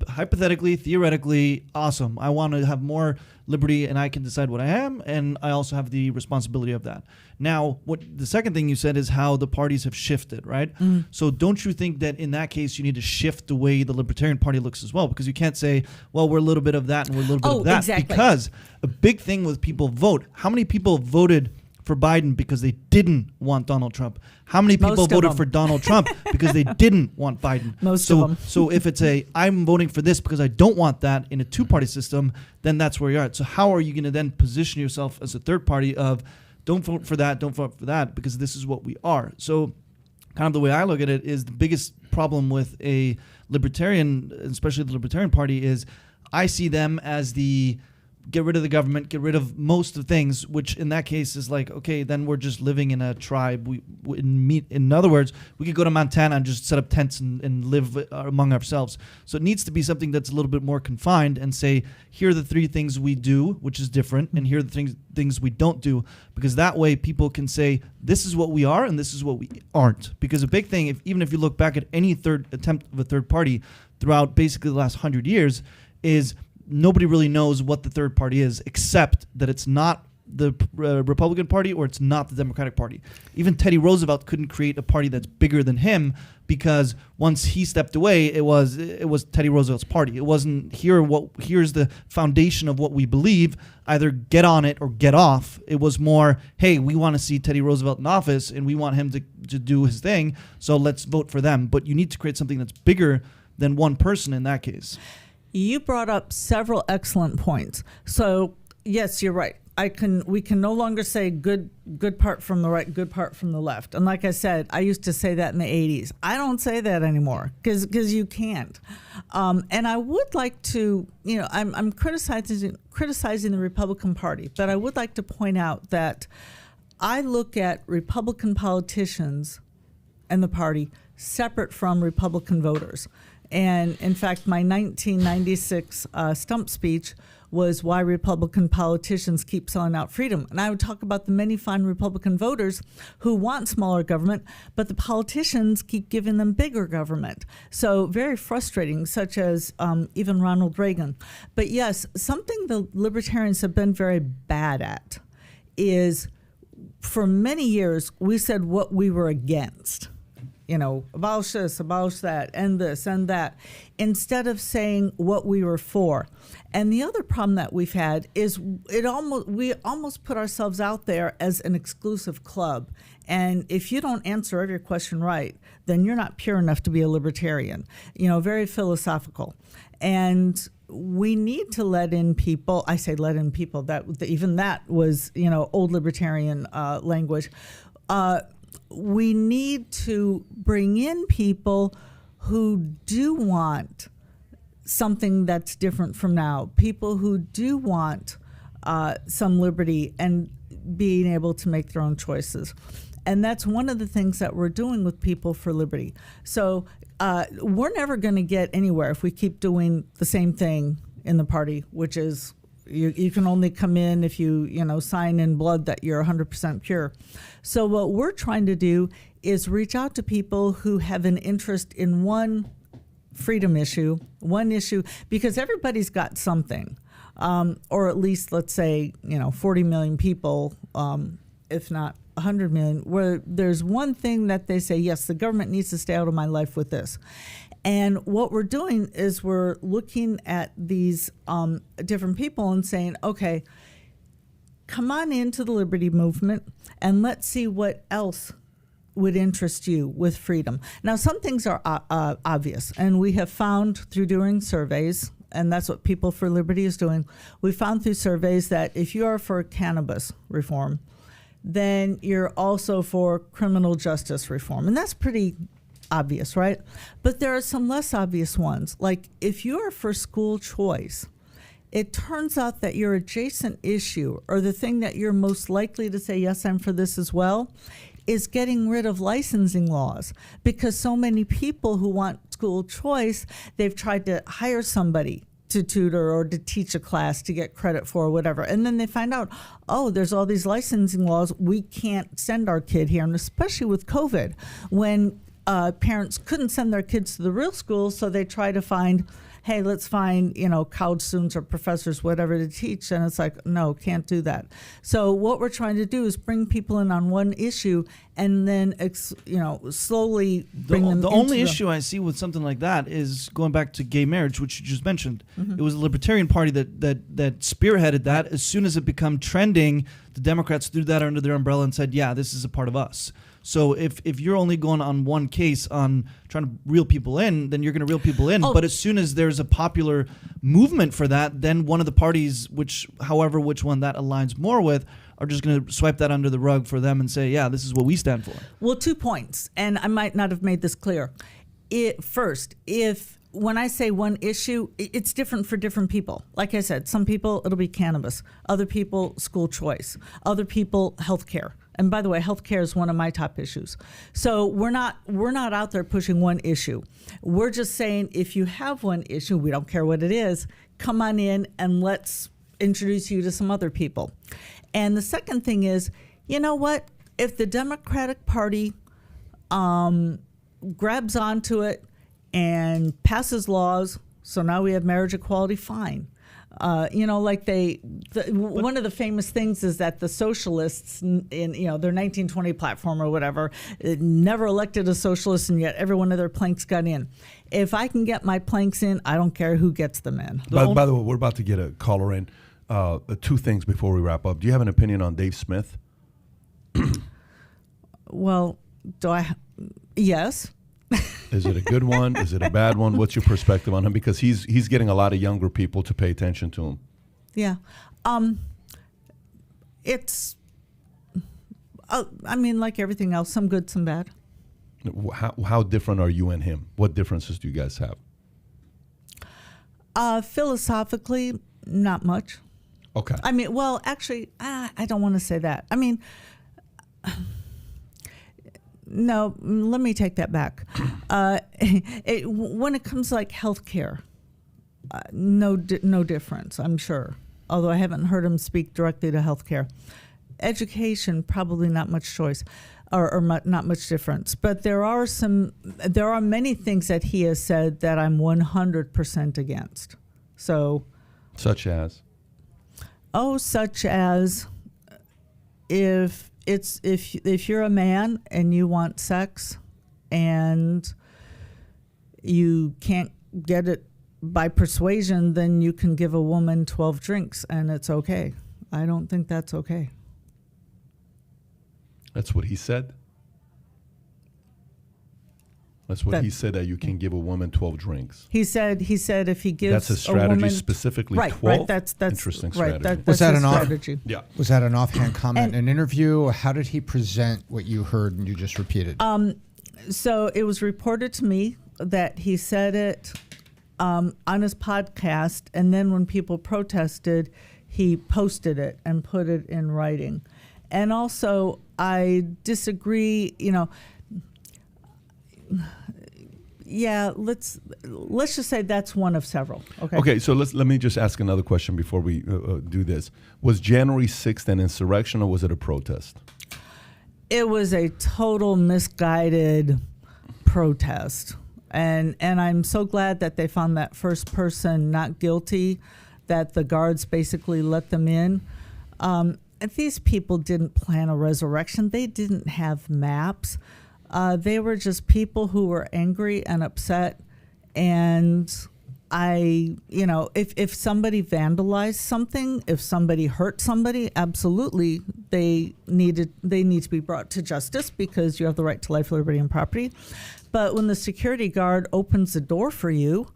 Hypothetically, theoretically, awesome. I want to have more liberty, and I can decide what I am, and I also have the responsibility of that. Now, what the second thing you said is how the parties have shifted, right? Mm. So don't you think that in that case you need to shift the way the Libertarian Party looks as well? Because you can't say, well, we're a little bit of that and we're a little bit of that. Exactly. Because a big thing with people vote, how many people voted for Biden because they didn't want Donald Trump? How many people voted for Donald Trump because they didn't want Biden? Most of them. So if it's I'm voting for this because I don't want that in a two-party system, then that's where you're at. So how are you going to then position yourself as a third party of don't vote for that, don't vote for that, because this is what we are? So kind of the way I look at it is the biggest problem with a libertarian, especially the Libertarian Party, is I see them as the get rid of the government, get rid of most of things, which in that case is like, okay, then we're just living in a tribe. In other words, we could go to Montana and just set up tents and live among ourselves. So it needs to be something that's a little bit more confined and say, here are the three things we do, which is different, and here are the things we don't do, because that way people can say, this is what we are and this is what we aren't. Because a big thing, even if you look back at any third attempt of a third party throughout basically the last 100 years, is nobody really knows what the third party is, except that it's not the Republican Party or it's not the Democratic Party. Even Teddy Roosevelt couldn't create a party that's bigger than him, because once he stepped away, it was Teddy Roosevelt's party. It wasn't here's the foundation of what we believe, either get on it or get off. It was more, hey, we want to see Teddy Roosevelt in office and we want him to do his thing, so let's vote for them. But you need to create something that's bigger than one person in that case. You brought up several excellent points. So yes, you're right. We can no longer say good part from the right, good part from the left. And like I said, I used to say that in the 80s. I don't say that anymore because you can't. And I would like to, I'm criticizing the Republican Party, but I would like to point out that I look at Republican politicians and the party separate from Republican voters. And in fact, my 1996 stump speech was why Republican politicians keep selling out freedom. And I would talk about the many fine Republican voters who want smaller government, but the politicians keep giving them bigger government. So very frustrating, such as even Ronald Reagan. But yes, something the libertarians have been very bad at is, for many years, we said what we were against. Abolish this, abolish that, end this, end that, instead of saying what we were for. And the other problem that we've had is we almost put ourselves out there as an exclusive club. And if you don't answer every question right, then you're not pure enough to be a libertarian. Very philosophical. And we need to let in people. I say let in people. Even that was, old libertarian language. We need to bring in people who do want something that's different from now. People who do want some liberty and being able to make their own choices. And that's one of the things that we're doing with People for Liberty. So we're never going to get anywhere if we keep doing the same thing in the party, which is you can only come in if you sign in blood that you're 100% pure. So what we're trying to do is reach out to people who have an interest in one freedom issue, because everybody's got something, or at least let's say 40 million people, if not 100 million, where there's one thing that they say, yes, the government needs to stay out of my life with this. And what we're doing is we're looking at these different people and saying, okay, come on into the liberty movement and let's see what else would interest you with freedom. Now, some things are obvious, and we have found through doing surveys, and that's what People for Liberty is doing, we found through surveys that if you are for cannabis reform, then you're also for criminal justice reform. And that's pretty obvious, right? But there are some less obvious ones. Like if you are for school choice, it turns out that your adjacent issue, or the thing that you're most likely to say, yes, I'm for this as well, is getting rid of licensing laws. Because so many people who want school choice, they've tried to hire somebody to tutor or to teach a class to get credit for or whatever. And then they find out, oh, there's all these licensing laws. We can't send our kid here. And especially with COVID, when parents couldn't send their kids to the real school, so they try to find, hey, let's find, college students or professors, whatever, to teach. And it's like, no, can't do that. So what we're trying to do is bring people in on one issue and then, slowly bring them The into only issue I see with something like that is going back to gay marriage, which you just mentioned. Mm-hmm. It was the Libertarian Party that spearheaded that. As soon as it became trending, the Democrats threw that under their umbrella and said, yeah, this is a part of us. So if you're only going on one case on trying to reel people in, then you're going to reel people in. Oh. But as soon as there's a popular movement for that, then one of the parties, which one that aligns more with, are just going to swipe that under the rug for them and say, yeah, this is what we stand for. Well, 2 points, and I might not have made this clear. First, when I say one issue, it's different for different people. Like I said, some people, it'll be cannabis. Other people, school choice. Other people, healthcare. And by the way, healthcare is one of my top issues. So we're not out there pushing one issue. We're just saying if you have one issue, we don't care what it is, come on in and let's introduce you to some other people. And the second thing is, you know what? If the Democratic Party grabs onto it and passes laws, so now we have marriage equality, fine. One of the famous things is that the socialists in their 1920 platform or whatever never elected a socialist, and yet every one of their planks got in. If I can get my planks in, I don't care who gets them in. By the way, we're about to get a caller in. 2 things before we wrap up. Do you have an opinion on Dave Smith? Well, yes. Is it a good one? Is it a bad one? What's your perspective on him? Because he's getting a lot of younger people to pay attention to him. Yeah. It's, like everything else, some good, some bad. How different are you and him? What differences do you guys have? Philosophically, not much. Okay. Actually, I don't want to say that. No, let me take that back. When it comes to like healthcare, no difference, I'm sure. Although I haven't heard him speak directly to healthcare. Education, probably not much choice, or not much difference. But there are many things that he has said that I'm 100% against. So, such as if you're a man and you want sex and you can't get it by persuasion, then you can give a woman 12 drinks and it's okay. I don't think that's okay. That's what he said? That's what he said, that you can give a woman 12 drinks. He said if he gives That's a strategy, woman, specifically right, 12? Right, that's interesting right, strategy. Was that his an off- strategy. Yeah. Was that an offhand comment, an interview, or how did he present what you heard and you just repeated? So it was reported to me that he said it on his podcast, and then when people protested, he posted it and put it in writing. And also, I disagree. Yeah, let's just say that's one of several. Okay. Okay, so let me just ask another question before we do this. Was January 6th an insurrection, or was it a protest? It was a total misguided protest. And I'm so glad that they found that first person not guilty, that the guards basically let them in. These people didn't plan a resurrection. They didn't have maps. They were just people who were angry and upset. And if somebody vandalized something, if somebody hurt somebody, absolutely they need to be brought to justice, because you have the right to life, liberty, and property. But when the security guard opens the door for you,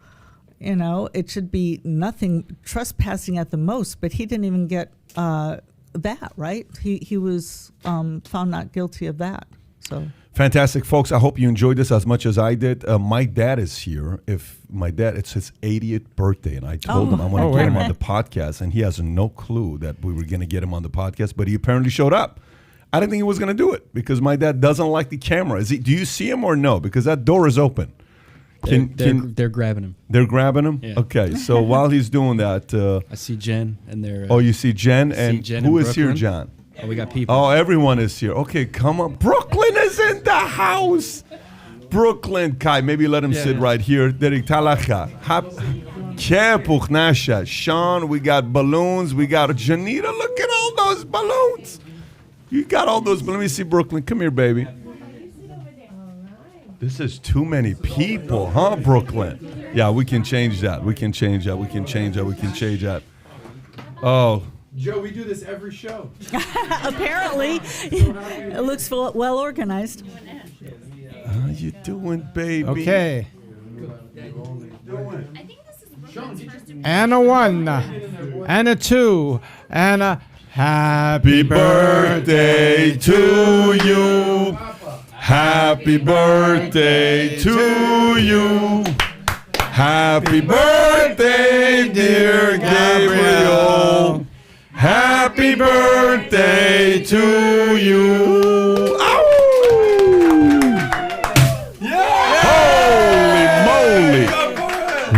it should be nothing, trespassing at the most. But he didn't even get that, right? He was found not guilty of that. So. Fantastic, folks. I hope you enjoyed this as much as I did. My dad is here. It's his 80th birthday, and I told him I want to get him on the podcast, and he has no clue that we were going to get him on the podcast, but he apparently showed up. I didn't think he was going to do it because my dad doesn't like the camera. Do you see him or no? Because that door is open. They're grabbing him. They're grabbing him? Yeah. Okay, so while he's doing that. I see Jen, and they're. You see Jen? And Jen who in is here, Brooklyn. John? Oh, we got people. Oh, everyone is here. Okay, come on. Brooklyn is in the house. Brooklyn, Kai, maybe let him sit right here. Derek Talacha. Kepuch Nasha. Sean, we got balloons. We got Janita. Look at all those balloons. You got all those. But let me see Brooklyn. Come here, baby. This is too many people, huh, Brooklyn? Yeah, we can change that. We can change that. We can change that. We can change that. Oh. Joe, we do this every show. Apparently, it looks well organized. How you doing, baby? Okay. And a 1, and a 2, and a happy birthday to you. Happy birthday to you. Happy birthday, dear Gabriel. Happy birthday to you. Ow! Holy moly.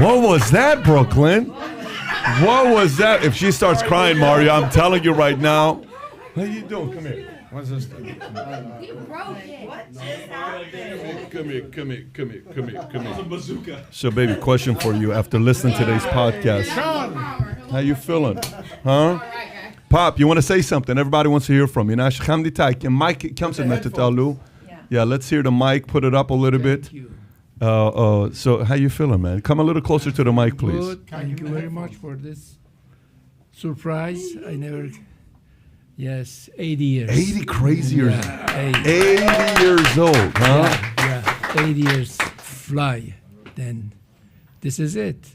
What was that, Brooklyn? What was that? If she starts crying, Mario, I'm telling you right now. How you doing? Come here. What's this? You broke it. What just happened? Come here. Bazooka. So, baby, question for you after listening to today's podcast. How you feeling? Huh? Pop, you want to say something? Everybody wants to hear from you. Mike comes in Metatalu. Yeah, let's hear the mic. Put it up a little bit. So, how you feeling, man? Come a little closer to the mic, please. Good. Thank you very much for this surprise. I never. Yes, 80 years. 80 crazy years. Yeah, 80 years old, huh? Yeah, 80 years fly. Then this is it.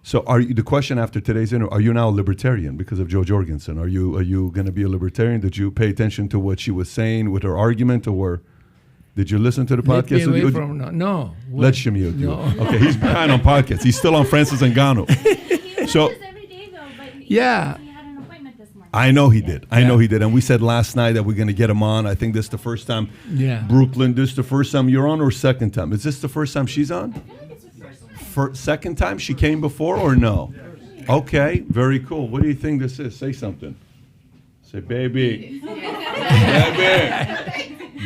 So, the question after today's interview? Are you now a libertarian because of Jo Jorgensen? Are you going to be a libertarian? Did you pay attention to what she was saying with her argument, or did you listen to the podcast? Let me away from no. Let him mute you. No. Okay, he's behind on podcasts. He's still on Francis Ngannou. So, Every day, though, but Yeah. he had an appointment this morning. I know he did. I know he did. And we said last night that we're going to get him on. I think this is the first time. Yeah. Brooklyn, this is the first time you're on, or second time? Is this the first time she's on? Second time she came before, or no? Okay, very cool. What do you think this is? Say something. Say, baby.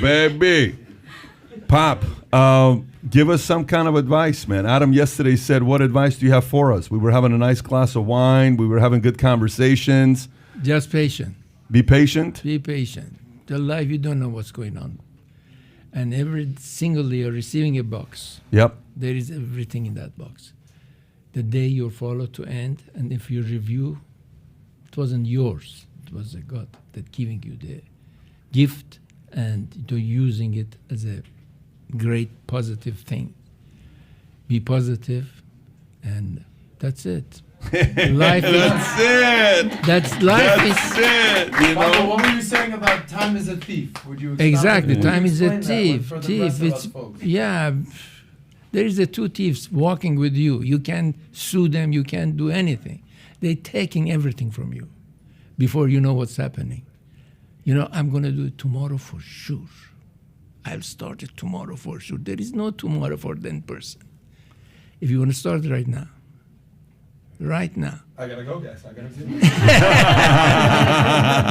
Baby. Pop, give us some kind of advice, man. Adam yesterday said, what advice do you have for us? We were having a nice glass of wine. We were having good conversations. Just patient. Be patient. Be patient. The life, you don't know what's going on. And every single day you're receiving a box. Yep. There is everything in that box. The day you follow to end, and if you review, it wasn't yours. It was a God that giving you the gift, and you're using it as a great positive thing. Be positive, and that's it. Life That's it. That's life That's it. You Papa, know. what were you saying about time is a thief? Would you exactly. would you Time is a explain that thief. for the Thief. rest of It's us folks? yeah. There is the two thieves walking with you. You can't sue them. You can't do anything. They're taking everything from you before you know what's happening. You know, I'm going to do it tomorrow for sure. I'll start it tomorrow for sure. There is no tomorrow for that person. If you want to start right now, right now. I gotta go, guys. I gotta do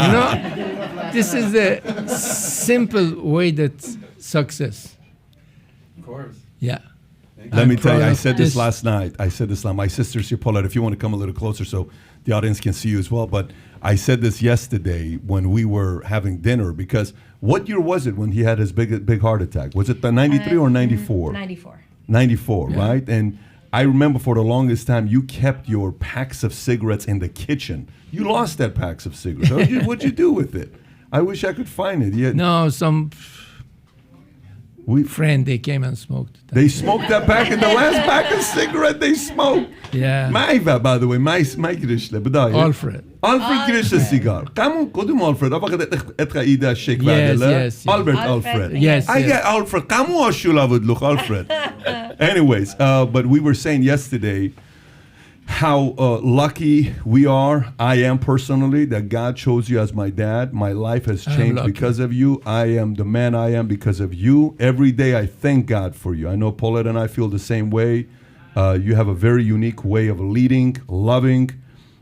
You know, this is the simple way that's success. Of course. Yeah. Let me tell you, proud I of said this last night. My sister's here, Paulette, if you want to come a little closer so the audience can see you as well. But I said this yesterday when we were having dinner, because what year was it when he had his big heart attack? Was it the 93 or 94? 94. 94, Yeah. right? And I remember for the longest time, you kept your packs of cigarettes in the kitchen. You lost that packs of cigarettes. What'd you do with it? I wish I could find it. Yeah. No, some friend, they came and smoked. They smoked that pack, and the last pack of cigarette they smoked. Yeah. Maiva, by the way, my girishle, بداية. Alfred. Alfred girishle cigar. Kamu kodum Alfred. أبغى أتخا إيدا شيك Yes, بعد yes, yes. Albert Alfred. Alfred. Yes, I yes. get Alfred. Kamu أشولا بدلوخ Alfred. Anyways, but we were saying yesterday how lucky we are. I am personally that God chose you as my dad. My life has I'm changed lucky. because of you. I am the man I am because of you. Every day I thank God for you. I know Paulette and I feel the same way. You have a very unique way of leading, loving,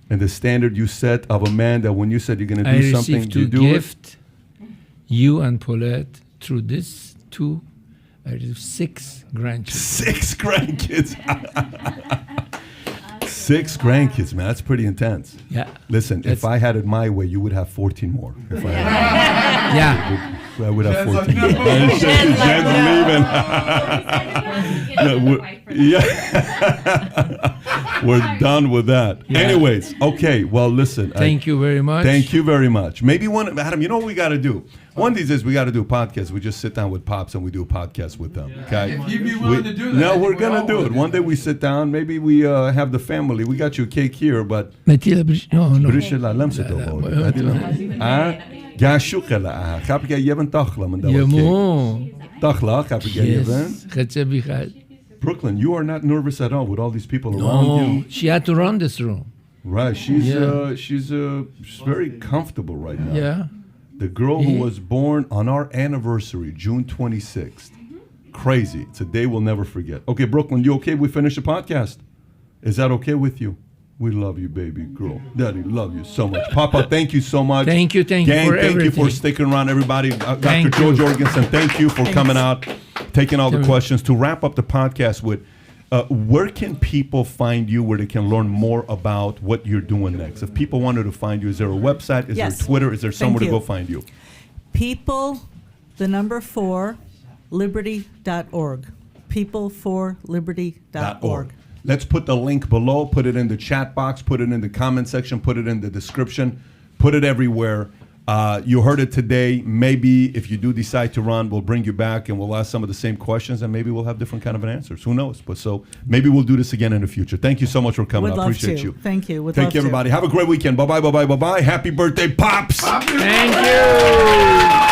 and the standard you set of a man that when you said you're going to I do something, received you two do it. gifts, you and Paulette, through this two. I received 6 grandchildren. 6 grandkids. 6 grandkids, man. That's pretty intense. Yeah. Listen, if That's- I had it my way, you would have 14 more. If I had Yeah. I would have Jen's 14 like, more. no. Jen's leaving. Yeah, we're done with that. Yeah. Anyways, okay. Well, listen. Thank you very much. Thank you very much. Maybe one, Adam, you know what we got to do? One of these days we got to do a podcast. We just sit down with Pops and we do a podcast with them. Okay? If you'd be willing to do that, I No, think we're we going all to do wanna it. do One day that. we sit down. Maybe we have the family. We got you a cake here, but Matilda, no. بريشلا لمسة قاشوقة لها خابك يبن تخلا من يا دوا مو. تخلا خابك يبن. Yes. خدشة بيخال. Brooklyn, you are not nervous at all with all these people around No. you. She had to run this room. Right, she's Yeah. she's very comfortable right now. Yeah. The girl who Yeah. was born on our anniversary, June 26th. Crazy. It's a day we'll never forget. Okay, Brooklyn, you okay? We finish the podcast. Is that okay with you? We love you, baby girl. Daddy, love you so much. Papa, thank you so much. Thank you Gang, for thank you everything. for sticking around, everybody. Dr. Thank Jo you. Jorgensen, thank you for coming out, taking all the Thank you. questions. To wrap up the podcast with, where can people find you where they can learn more about what you're doing next? If people wanted to find you, is there a website? Is Yes. there Twitter? Is there somewhere to you. go find you? People, the number 4, liberty.org. Peopleforliberty.org. Let's put the link below, put it in the chat box, put it in the comment section, put it in the description, put it everywhere. You heard it today. Maybe if you do decide to run, we'll bring you back and we'll ask some of the same questions and maybe we'll have different kind of answers. Who knows? But so maybe we'll do this again in the future. Thank you so much for coming. Would I love appreciate to. you. Thank you. Would Thank love you, to. everybody. Have a great weekend. Bye-bye, bye-bye, bye-bye. Happy birthday, Pops. Thank you.